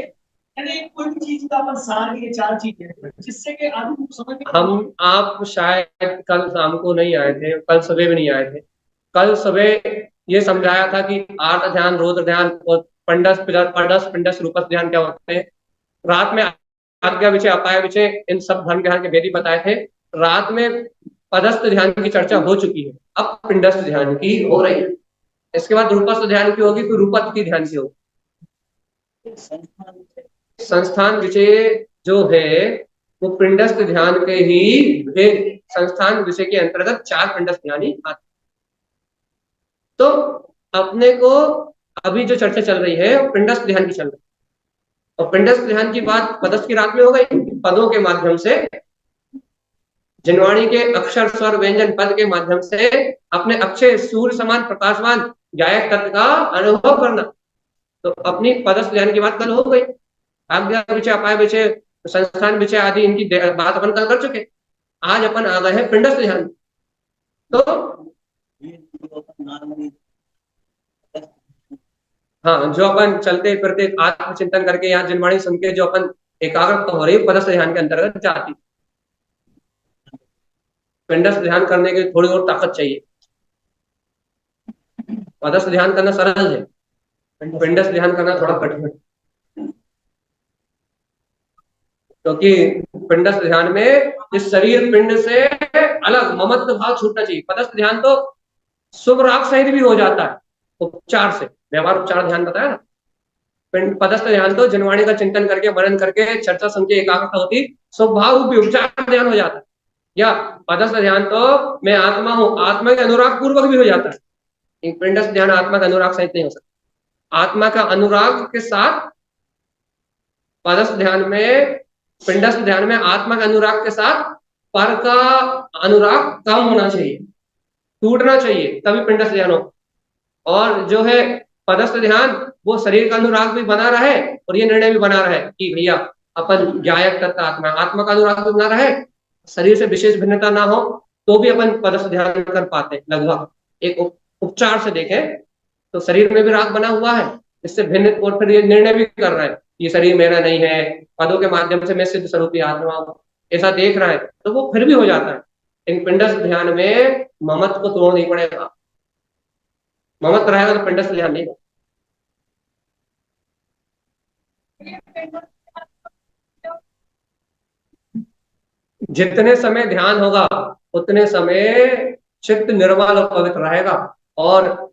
कोई भी चीज का अपन सार ये 4 चीजें जिससे कि आदमी को समझ। हम आप शायद कल शाम को नहीं आए थे, कल सुबह भी नहीं आए थे। कल सुबह ये समझाया था कि आर्त ध्यान, रौद्र ध्यान और पंडस पिंडस रूपस ध्यान क्या होते हैं। रात में आज्ञा विषय, अपाय विषय, इन सब धर्म ध्यान के भेदी बताए थे। रात में पदस्थ ध्यान की चर्चा हो चुकी है, अब पिंडस्थ ध्यान की हो रही है। इसके बाद रूपस्थ ध्यान की होगी, फिर रूपस्थ ध्यान की होगी। संस्थान विषय जो है वो पिंडस्थ ध्यान के ही भेद, संस्थान विषय के अंतर्गत 4 पिंडस्थ ध्यान ही आते। तो अपने को अभी जो चर्चा चल रही है पिंडस्थ ध्यान की चल रही है, और पिंडस्थ ध्यान की बात पदस्थ की रात में हो गई। पदों के माध्यम से, जिनवाणी के अक्षर स्वर व्यंजन पद के माध्यम से अपने अक्षय सूर्य समान प्रकाशवान गायक तत्व का अनुभव करना। तो अपनी पदस्थ ध्यान की बात कल हो गई। आज्ञा विषय, अपाय विषय, संस्थान विषय आदि इनकी बात अपन कल कर चुके। आज अपन आ गए हैं पिंडस्थ ध्यान। तो हाँ, जो अपन चलते फिरते आत्मचिंतन करके यहाँ जिनवाणी सुन के जो अपन एकाग्र हो रही पदस्थ ध्यान के अंतर्गत जाती। पिंडस्थ ध्यान करने के लिए थोड़ी और ताकत चाहिए। पदस्थ ध्यान करना सरल है, पिंडस्थ ध्यान करना थोड़ा कठिन है, क्योंकि पिंडस्थ ध्यान में इस शरीर पिंड से अलग ममत्व भाव छूटना चाहिए। पदस्थ ध्यान तो शुभ राग सहित भी हो जाता है उपचार से, व्यवहार उपचार ध्यान बताया ना। पदस्थ ध्यान तो जिनवाणी का चिंतन करके, मनन करके, चर्चा सुन के एकाग्रता होती, स्वभाव रूपी उपचार ध्यान हो जाता है। या पदस्थ ध्यान तो मैं आत्मा हूं, आत्मा के अनुराग पूर्वक भी हो जाता है। पिंडस्थ ध्यान आत्मा का अनुराग सहित नहीं हो सकता। आत्मा का अनुराग के साथ पदस्थ ध्यान में, पिंडस्थ ध्यान में आत्मा के अनुराग के साथ पर का अनुराग कम होना चाहिए, टूटना चाहिए, तभी पिंडस्थ ध्यान हो। और जो है पदस्थ ध्यान वो शरीर का अनुराग भी बना रहे और ये निर्णय भी बना रहे कि भैया अपन गायक तत्व आत्मा, आत्मा का अनुराग भी बना रहे, शरीर से विशेष भिन्नता ना हो, तो भी अपन पदस्थ ध्यान कर पाते हैं लगभग। एक उपचार से देखें तो शरीर में भी राग बना हुआ है, इससे भिन्न, और फिर ये निर्णय भी कर रहे हैं ये शरीर मेरा नहीं है, पदों के माध्यम से मैं सिद्ध स्वरूपी आत्मा हूं, ऐसा देख रहा है तो वो फिर भी हो जाता है। लेकिन पिंडस्थ ध्यान में ममत्व को तोड़ नहीं पड़ेगा, ममत्व रहेगा तो पिंडस्थ ध्यान नहीं होगा। जितने समय ध्यान होगा उतने समय चित्त निर्मल और पवित्र रहेगा, और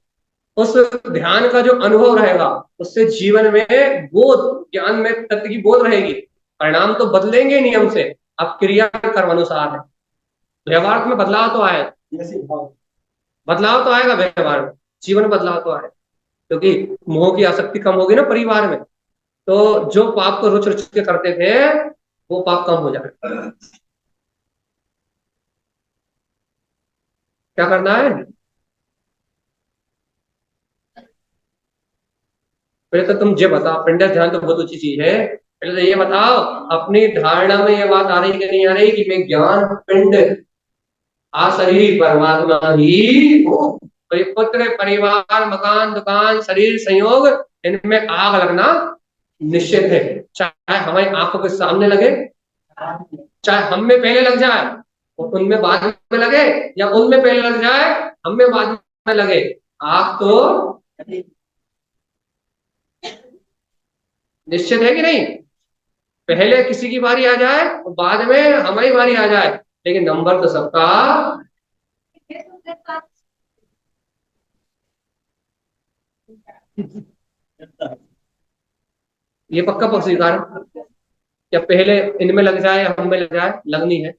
उस ध्यान का जो अनुभव रहेगा उससे जीवन में बोध, ज्ञान में तत्व की बोध रहेगी। परिणाम तो बदलेंगे नियम से, अब क्रिया कर्म अनुसार है। व्यवहार में बदलाव तो आएगा, बदलाव तो आएगा व्यवहार में, जीवन में बदलाव तो आएगा, क्योंकि मोह की आसक्ति कम होगी ना परिवार में, तो जो पाप को रुच रुच के करते थे वो पाप कम हो जाएगा। क्या करना है? पहले तो तुम ये बताओ, पिंडस्थ ध्यान तो बहुत अच्छी चीज है, पहले तो ये बताओ अपनी धारणा में ये बात आ रही कि नहीं आ रही कि मैं ज्ञान पिंड आशरीरी परमात्मा ही हूँ। तो ये पुत्र, परिवार, मकान, दुकान, शरीर, संयोग, इनमें आग लगना निश्चित है। चाहे हमारी आंखों के सामने लगे, चाहे हम में पहले लग जाए और उनमें बाद में लगे, या उनमें पहले लग जाए हम में बाद में लगे, आग तो निश्चित है कि नहीं? पहले किसी की बारी आ जाए और बाद में हमारी बारी आ जाए, लेकिन नंबर तो सबका। ये पक्का पक्का स्वीकार है। या पहले इनमें लग जाए या हम में लग जाए, लगनी है।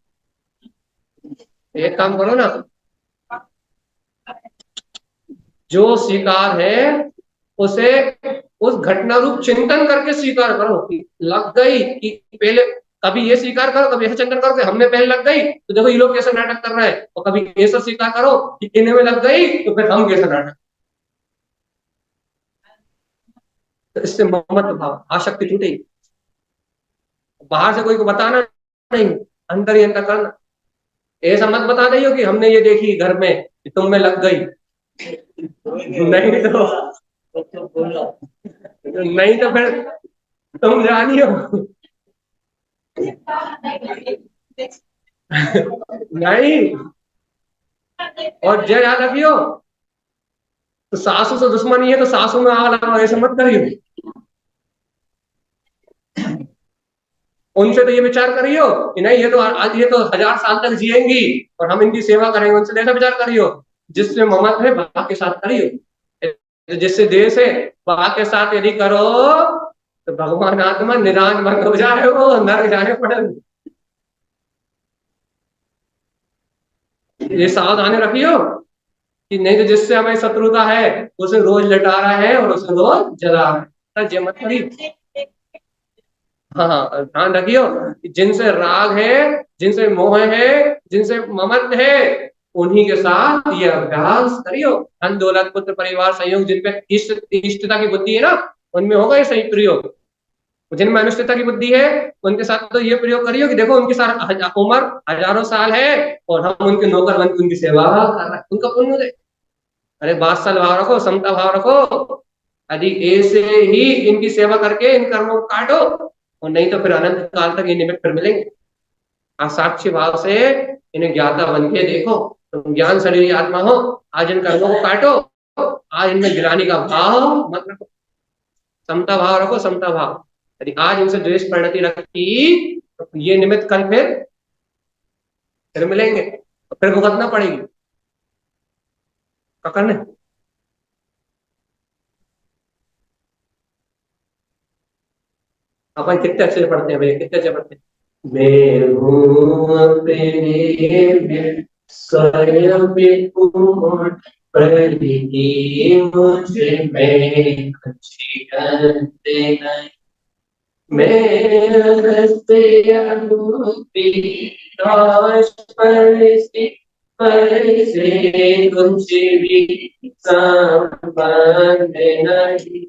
एक काम करो ना, जो स्वीकार है उसे उस घटना रूप चिंतन करके स्वीकार करो कि लग गई, कि पहले कभी ये स्वीकार करो, कभी ऐसा चिंतन करो कि हमने पहले लग गई तो देखो ये लोग कैसा नाटक कर रहे हैं, और कभी ऐसा स्वीकार करो कि इन्हें में लग गई तो फिर हम कैसा नाटक। तो इससे ममत्व भाव, आसक्ति टूटेगी। बाहर से कोई को बताना नहीं, अंदर ही अंदर करना। ऐसा मत बता रही हो कि हमने ये देखी घर में कि तुम में लग गई, नहीं तो फिर तुम जानी हो। नहीं, और जय याद रखियो, तो सासू से दुश्मनी है तो सासू में आग लगाओ, ऐसे मत करियो। उनसे तो ये विचार करियो कि नहीं ये तो आज, ये तो 1000 साल तक जिएंगी और हम इनकी सेवा करेंगे, उनसे ऐसा विचार करियो। जिससे ममत है वहां के साथ करियो, जिससे देश है वहां के साथ यदि करो तो भगवान आत्मा निदान बंद हो जाए, वो नरक जाने पड़े। ये सावधानी रखियो कि नहीं तो जिससे हमें शत्रुता है उसे रोज लटा रहा है और उसे रोज जला रहा है, ये मत करिए। हाँ हाँ, ध्यान रखियो कि जिनसे राग है, जिनसे मोह है, जिनसे ममत्व है, उन्हीं के साथ ये अभ्यास करियो। धन दौलत पुत्र परिवार संयोग, जिनपे इष्टता की बुद्धि है ना, उनमें होगा ये सही प्रयोग। जिनमें अनिष्टता की बुद्धि है उनके साथ तो ये प्रयोग करियो कि देखो उनके साथ उम्र हजारों साल है और हम उनके नौकर बन के उनकी सेवा कर रहे हैं, उनका पुण्य दे। अरे बादशाह भाव रखो, समता भाव रखो, यदि ऐसे ही इनकी सेवा करके इन कर्मों को काटो, और नहीं तो फिर अनंत काल तक ये निमित्त फिर मिलेंगे। आज साक्षी भाव से इन्हें ज्ञाता बन के देखो, तुम ज्ञान शरीर आत्मा हो। आज इन कर्मों को काटो, आज इनमें गिराने का भाव मत रखो, समता भाव रखो, समता भाव। यदि आज इनसे द्वेष परिणति रखी तो ये निमित्त कल फिर मिलेंगे, तो फिर भुगतना पड़ेगी। क्या करने? अपन कितने अच्छे से पढ़ते हैं भैया, कितने अच्छे पढ़ते हैं। मैं हूँ अपने स्वयं प्रगति मुझे में अच्छी नहीं, मैं से अनुभूति पर से कुछ भी संबंध नहीं,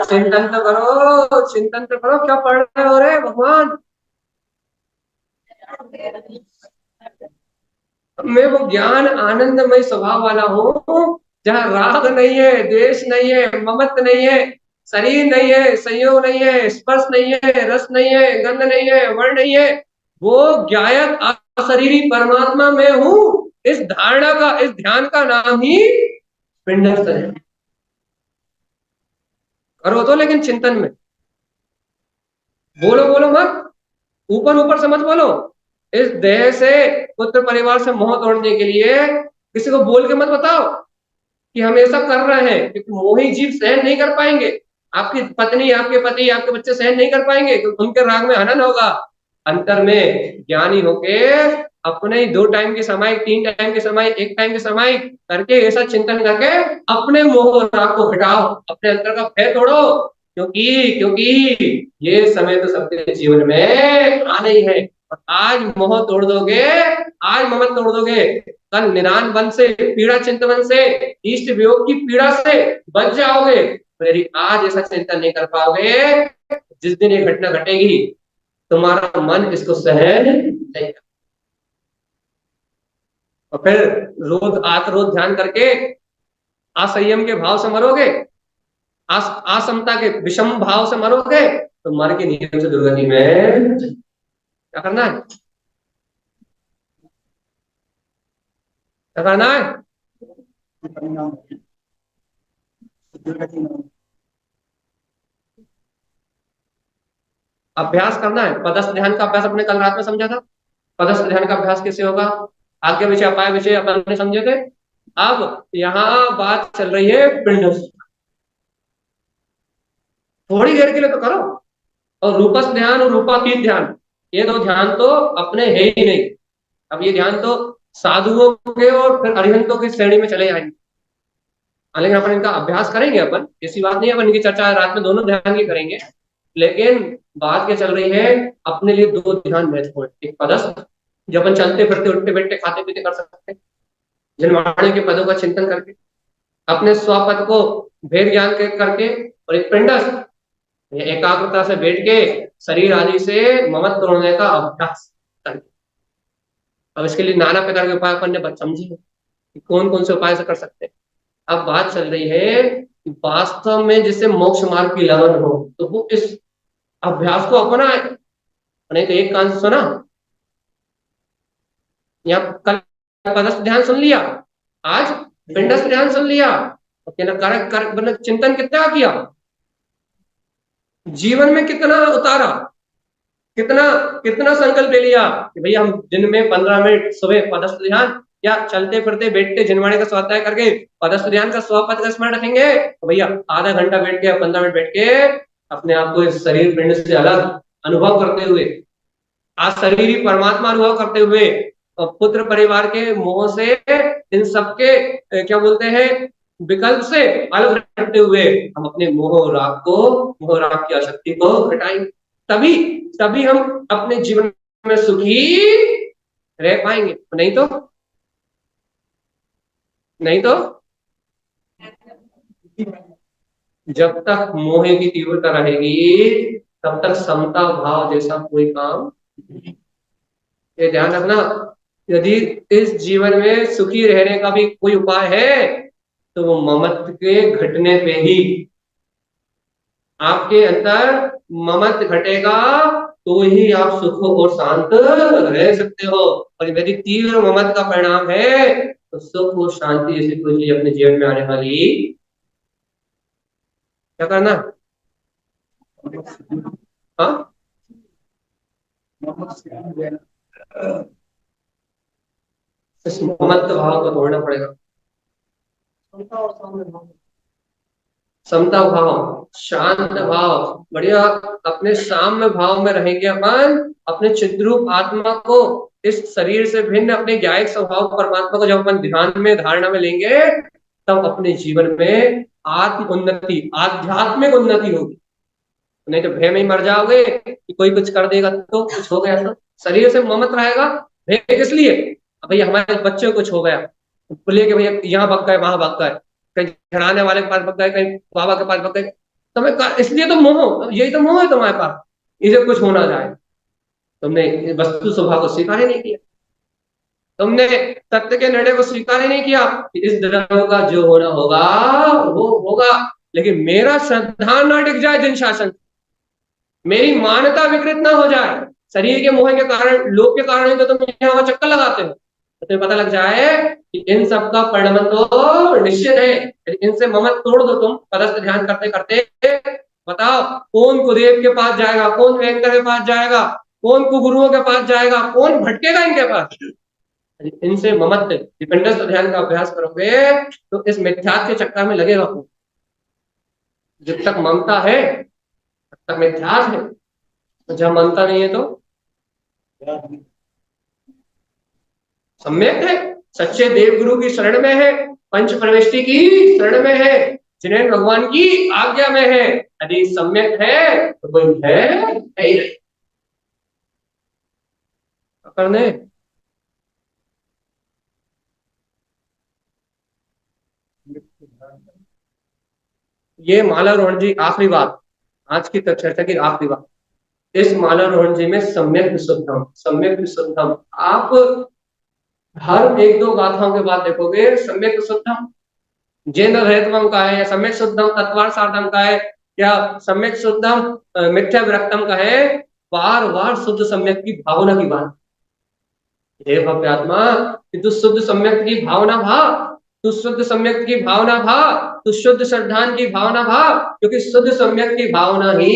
चिंतन तो करो, चिंतन तो करो, क्या पढ़ रहे हो रे भगवान? मैं वो ज्ञान आनंदमय स्वभाव वाला हूँ जहाँ राग नहीं है, द्वेष नहीं है, ममत्व नहीं है, शरीर नहीं है, संयोग नहीं है, स्पर्श नहीं है, रस नहीं है, गंध नहीं है, वर्ण नहीं है। वो ज्ञायक अशरीरी परमात्मा में हूँ। इस धारणा का, इस ध्यान का नाम ही पिंडस्थ है। करो तो लेकिन चिंतन में, बोलो बोलो मत, ऊपर ऊपर से मत बोलो। इस देह से, पुत्र परिवार से मोह तोड़ने के लिए किसी को बोल के मत बताओ कि हम ऐसा कर रहे हैं, क्योंकि मोही जीव सहन नहीं कर पाएंगे। आपकी पत्नी, आपके पति, आपके बच्चे सहन नहीं कर पाएंगे, क्योंकि उनके राग में हनन होगा। अंतर में ज्ञानी होके अपने ही 2 टाइम की समाई, 3 टाइम की समाई, 1 टाइम की समाई करके, ऐसा चिंतन करके अपने मोह राग को हटाओ, अपने अंतर का भय तोड़ो। क्योंकि ये समय तो सबके जीवन में आना ही है। और आज मोह तोड़ दोगे, आज ममत तोड़ दोगे, कल निदान वन से, पीड़ा चिंतवन से, इष्ट वियोग की पीड़ा से बच जाओगे। तो यदि आज ऐसा चिंतन नहीं कर पाओगे, जिस दिन ये घटना घटेगी तुम्हारा मन इसको सहन नहीं कर, और फिर रोध आत्रोध ध्यान करके असंयम के भाव से मरोगे, असमता के विषम भाव से मरोगे, तो मर के नियम से दुर्गति में क्या करना है? क्या करना है? अभ्यास करना है। पदस्थ ध्यान का अभ्यास अपने कल रात में समझा था। पदस्थ ध्यान का अभ्यास कैसे होगा? आगे विषय अपाय विषय अपन ने समझे थे। अब यहाँ बात चल रही है पिंड। थोड़ी देर के लिए तो करो। और रूपस्थ ध्यान और रूपातीत ध्यान, ये 2 ध्यान तो अपने है ही नहीं। अब ये ध्यान तो साधुओं के और फिर अरिहंतों की श्रेणी में चले जाएंगे। लेकिन अपन इनका अभ्यास करेंगे, अपन ऐसी बात नहीं है अपन इनकी चर्चा रात में दोनों ध्यान की करेंगे। लेकिन बात क्या चल रही है, अपने लिए 2 ध्यान महत्वपूर्ण। एक पदस्थ, जो अपन चलते फिरते, उठते बैठते, खाते पीते कर सकते हैं, जिनवाणी के पदों का चिंतन करके, अपने स्वपद को भेद ज्ञान करके। और एक पिंडस्थ, ये एकाग्रता से बैठ के शरीर आदि से ममत तोड़ने का अभ्यास करके। अब इसके लिए नाना प्रकार के उपाय अपन ने समझे कि कौन कौन से उपाय से कर सकते हैं। अब बात चल रही है कि वास्तव में जिससे मोक्ष मार्ग की लगन हो, तो वो इस अभ्यास को अपनाए। नहीं तो एक कान सुना, या कल पदस्थ ध्यान सुन लिया, आज पिंडस्थ ध्यान सुन लिया, मतलब चिंतन कितना किया, जीवन में कितना उतारा, कितना कितना संकल्प ले लिया कि भैया हम दिन में 15 मिनट सुबह पदस्थ ध्यान, या चलते फिरते बैठते जिनवाणी का स्वाध्याय करके पदस्थ ध्यान का स्वपद का स्मरण रखेंगे, तो भैया आधा घंटा बैठ के, 15 मिनट बैठ के अपने आप को इस शरीर पिंड से अलग अनुभव करते हुए, आज शरीर परमात्मा अनुभव करते हुए, और पुत्र परिवार के मोह से, इन सबके क्या बोलते हैं, विकल्प से अलग रहते हुए हम अपने मोह राग की आसक्ति को घटाएंगे। तभी तभी हम अपने जीवन में सुखी रह पाएंगे। नहीं तो जब तक मोह की तीव्रता रहेगी, तब तक समता भाव जैसा कोई काम, ये ध्यान रखना। यदि इस जीवन में सुखी रहने का भी कोई उपाय है, तो वो ममत्व के घटने पे ही। आपके अंदर ममत्व घटेगा तो ही आप सुख और शांत रह सकते हो। और यदि तीव्र ममत्व का परिणाम है, तो सुख और शांति जैसी कोई चीज अपने जीवन में आने वाली। क्या करना? हाँ, इस ममत्व भाव को तोड़ना पड़ेगा। समता भाव, शांत भाव, बढ़िया अपने साम्य भाव में रहेंगे अपन। अपने चिद्रूप आत्मा को, इस शरीर से भिन्न अपने ज्ञायक स्वभाव परमात्मा को जब अपन ध्यान में, धारणा में लेंगे, तब अपने जीवन में आत्म उन्नति, आध्यात्मिक उन्नति होगी। नहीं तो भय में ही मर जाओगे कि कोई कुछ कर देगा तो कुछ हो गया, तो शरीर से ममत रहेगा। भय किस लिए? भैया हमारे बच्चे को कुछ हो गया, बोलिए कि भैया यहाँ भग गए, वहां भग गए, कहीं झड़ाने वाले के पास भग गए, कहीं बाबा के पास भग गए, इसलिए तो मोह, यही तो मोह है तुम्हारे पास, इसे कुछ होना जाए। तुमने इस वस्तु स्वभाव को स्वीकार ही नहीं किया, तुमने सत्य के निर्णय को स्वीकार ही नहीं किया कि इस द्रव्य का जो होना होगा वो होगा, लेकिन मेरा श्रद्धा ना टिक जाए जिन शासन, मेरी मान्यता विकृत ना हो जाए, शरीर के मोह के कारण, लोभ के कारण ही तो तुम यहाँ वहाँ चक्कर लगाते हो, तो तुम्हें पता लग जाए कि इन सब का परिणाम तो निश्चित है, यदि इनसे ममत तोड़ दो तुम पदस्थ ध्यान करते करते, बताओ कौन कुदेव के पास जाएगा, कौन वेंकर के पास जाएगा, कौन कुगुरुओं के पास जाएगा, कौन भटकेगा इनके पास। यदि इनसे ममत डिपेंडेंस ध्यान का अभ्यास करोगे तो इस मिथ्यात्व के चक्कर में लगेगा, जब तक ममता है तब तक मिथ्यास है, जब ममता नहीं है तो सम्यक है, सच्चे देव गुरु की शरण में है, पंच प्रविष्टि की शरण में है, जिन्हें भगवान की आज्ञा में है, यदि सम्यक है तो कोई है नहीं करने। ये मालारोहण जी आखिरी बात, आज की चर्चा की आखिरी बात, इस मालारोहण जी में सम्यक विशुद्धम, सम्यक विशुद्धम, आप हर एक दो गाथाओं के बाद देखोगे सम्यक विशुद्धम जेन रहितम का है, या सम्यक शुद्धम तत्वार साधम का है, या सम्यक शुद्धम मिथ्या विरक्तम का है, बार बार शुद्ध सम्यक की भावना की बात। हे भव्य आत्मा, कि तू शुद्ध सम्यक की भावना भाव, तू शुद्ध सम्यक की भावना भाव, तू शुद्ध श्रद्धान की भावना भाव, क्योंकि शुद्ध सम्यक की भावना ही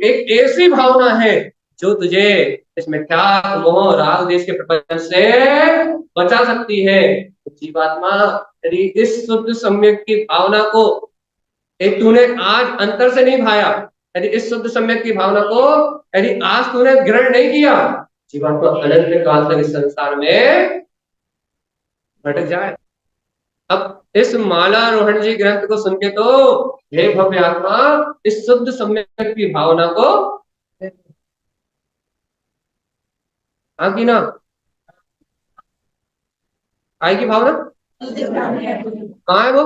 एक ऐसी भावना है जो तुझे इस मिथ्या मोह राग देश के प्रपंच से बचा सकती है। जीवात्मा, यदि इस शुद्ध सम्यक की भावना को एक तूने आज अंतर से नहीं भाया, यदि इस शुद्ध सम्यक की भावना को यदि आज तूने ग्रहण नहीं किया, जीवात्मा अनंत काल तक इस संसार में भटक जाए। अब इस मालारोहण जी ग्रंथ को सुन के तो हे भव्य आत्मा, इस शुद्ध सम्यक की भावना को की ना आएगी भावना, कहाँ है वो?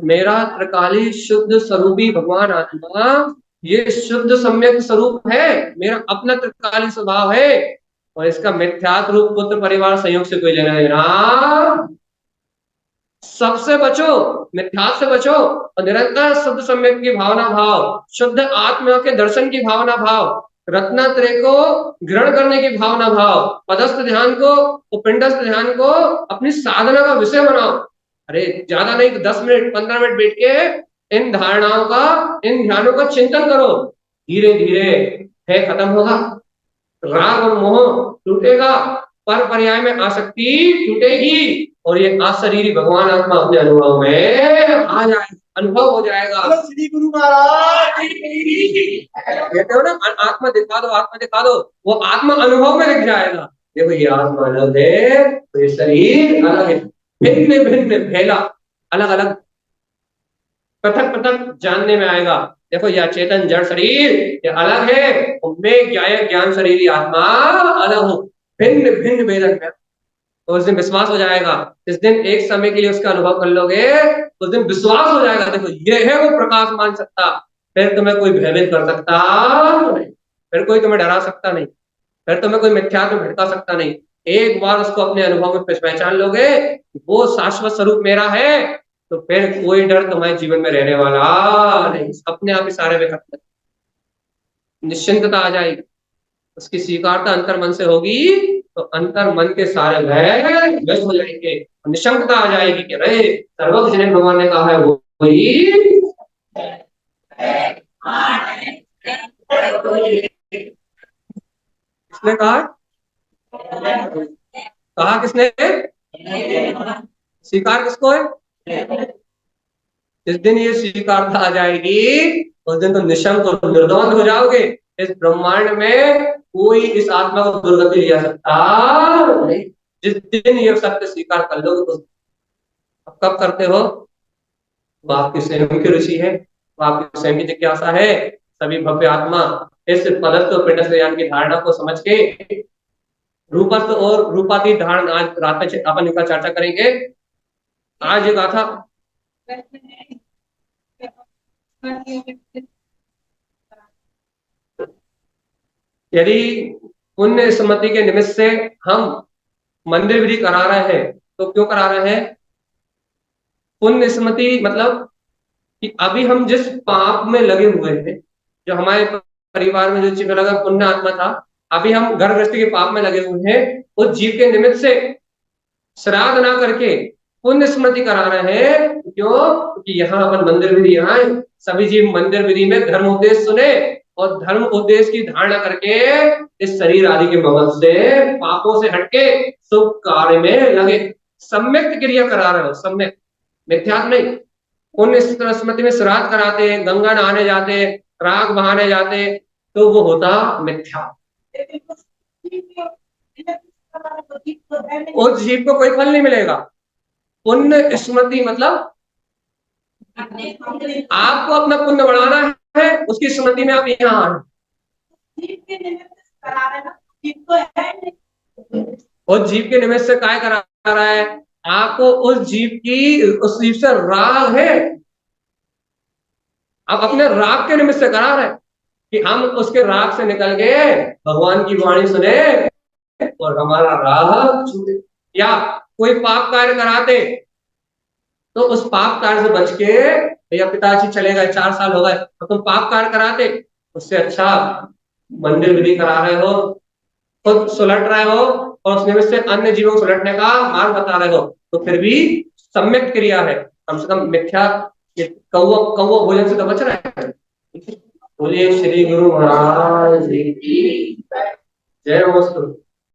मेरा त्रिकाली शुद्ध स्वरूपी भगवान आत्मा, ये शुद्ध सम्यक स्वरूप है, मेरा अपना त्रिकाली स्वभाव है, और इसका मिथ्यात्व रूप पुत्र परिवार संयोग से कोई लेना देना, सबसे बचो, मिथ्यात्व से बचो, और निरंतर शुद्ध सम्यक की भावना भाव, शुद्ध आत्मा के दर्शन की भावना भाव, रत्नात्रय को ग्रहण करने की भावना भाव, पदस्थ ध्यान को, पिंडस्थ ध्यान को अपनी साधना का विषय बनाओ। अरे ज्यादा नहीं तो 10 मिनट 15 मिनट बैठ के इन धारणाओं का, इन ध्यानों का चिंतन करो, धीरे धीरे है खत्म होगा, राग और मोह टूटेगा, पर पर्याय में आसक्ति टूटेगी, और ये अशरीरी भगवान आत्मा अपने अनुभव में आ जाए, अनुभव हो जाएगा। श्री गुरु महाराज कहते हो ना, आत्मा दिखा दो, आत्मा दिखा दो, वो आत्मा अनुभव में दिख जाएगा। देखो ये आत्मा अलग है, तो ये शरीर अलग है, भिन्न भिन्न भेला, अलग अलग, पृथक पृथक जानने में आएगा। देखो यह चेतन जड़ शरीर ये अलग है, मैं ज्ञान शरीर आत्मा अलग हूँ, भिन्न भिन्न वेदन है। तो उस दिन विश्वास हो जाएगा, जिस दिन एक समय के लिए उसका अनुभव कर लोगे उस दिन विश्वास हो जाएगा, देखो ये है वो प्रकाशमान सत्ता, फिर तुम्हें कोई भयभीत कर सकता नहीं, फिर कोई तुम्हें डरा सकता नहीं, फिर तुम्हें कोई मिथ्या में भटका सकता नहीं। एक बार उसको अपने अनुभव में पहचान लोगे वो शाश्वत स्वरूप मेरा है, तो फिर कोई डर तुम्हारे जीवन में रहने वाला नहीं, अपने आप ही सारे में खत्म, निश्चिंतता आ जाएगी, उसकी स्वीकारता अंतर मन से होगी, तो अंतर मन के सारे भय नष्ट हो जाएंगे, निशंकता आ जाएगी कि अरे सर्वज्ञ जिन्हें भगवान ने कहा है वो वही, किसने कहा, कहा किसने, स्वीकार किसको है? जिस दिन ये स्वीकारता आ जाएगी उस दिन तो निशंक और निर्द्वंद हो जाओगे, इस ब्रह्मांड में कोई इस आत्मा को दुर्गति ले जा सकता नहीं, जिस दिन ये सत्य स्वीकार कर लोगे उस, अब कब करते हो, वो आपकी स्वयं की रुचि है, वो आपकी स्वयं की जिज्ञासा है। सभी भव्य आत्मा इस पदस्थ और पिंडस्थ ज्ञान की धारणा को समझ के रूपस्थ और रूपातीत धारण आज रात में अपन इनका चर्चा करेंगे। आज ये गाथा यदि पुण्य स्मृति के निमित्त से हम मंदिर विधि करा रहे हैं तो क्यों करा रहे हैं? पुण्य स्मृति मतलब कि अभी हम जिस पाप में लगे हुए हैं, जो हमारे परिवार में जो चिन्ह लगा पुण्य आत्मा था, अभी हम घर गृहस्थी के पाप में लगे हुए हैं, उस जीव के निमित्त से श्राद्ध ना करके पुण्य स्मृति करा रहे हैं। क्यों? क्योंकि यहाँ अपन मंदिर विधि आए, सभी जीव मंदिर विधि में धर्म उपदेश सुने और धर्म उपदेश की धारणा करके इस शरीर आदि के ममल से पापों से हटके शुभ कार्य में लगे। सम्यक क्रिया करा रहे हो, सम्यक, मिथ्या नहीं। पुण्य स्मृति में श्राद्ध कराते, गंगा नहाने जाते, राग बहाने जाते, तो वो होता मिथ्या। उस जीव को कोई फल नहीं मिलेगा। पुण्य स्मृति मतलब आपको अपना पुण्य बढ़ाना है, उसकी स्मृति में आप यहाँ आए। उस जीव के निमित्त से काय करा रहा है? आपको उस जीव से राग है, आप अपने राग के निमित्त से करा रहे हैं कि हम उसके राग से निकल गए, भगवान की वाणी सुने और हमारा राग छूटे। या कोई पाप कार्य कराते तो उस पाप कार्य से बच के, या पिताजी चले गए 4 साल हो गए तो तुम पाप कार्य कराते, उससे अच्छा मंदिर विधि करा रहे हो, खुद सुलट रहे हो और उस निमित्त से अन्य जीवों को सुलटने का मार्ग बता रहे हो, तो फिर भी सम्यक क्रिया है। कम से कम मिथ्या कौवा भोजन से तो बच रहे हैं। बोलिए श्री गुरु महाराज की जय।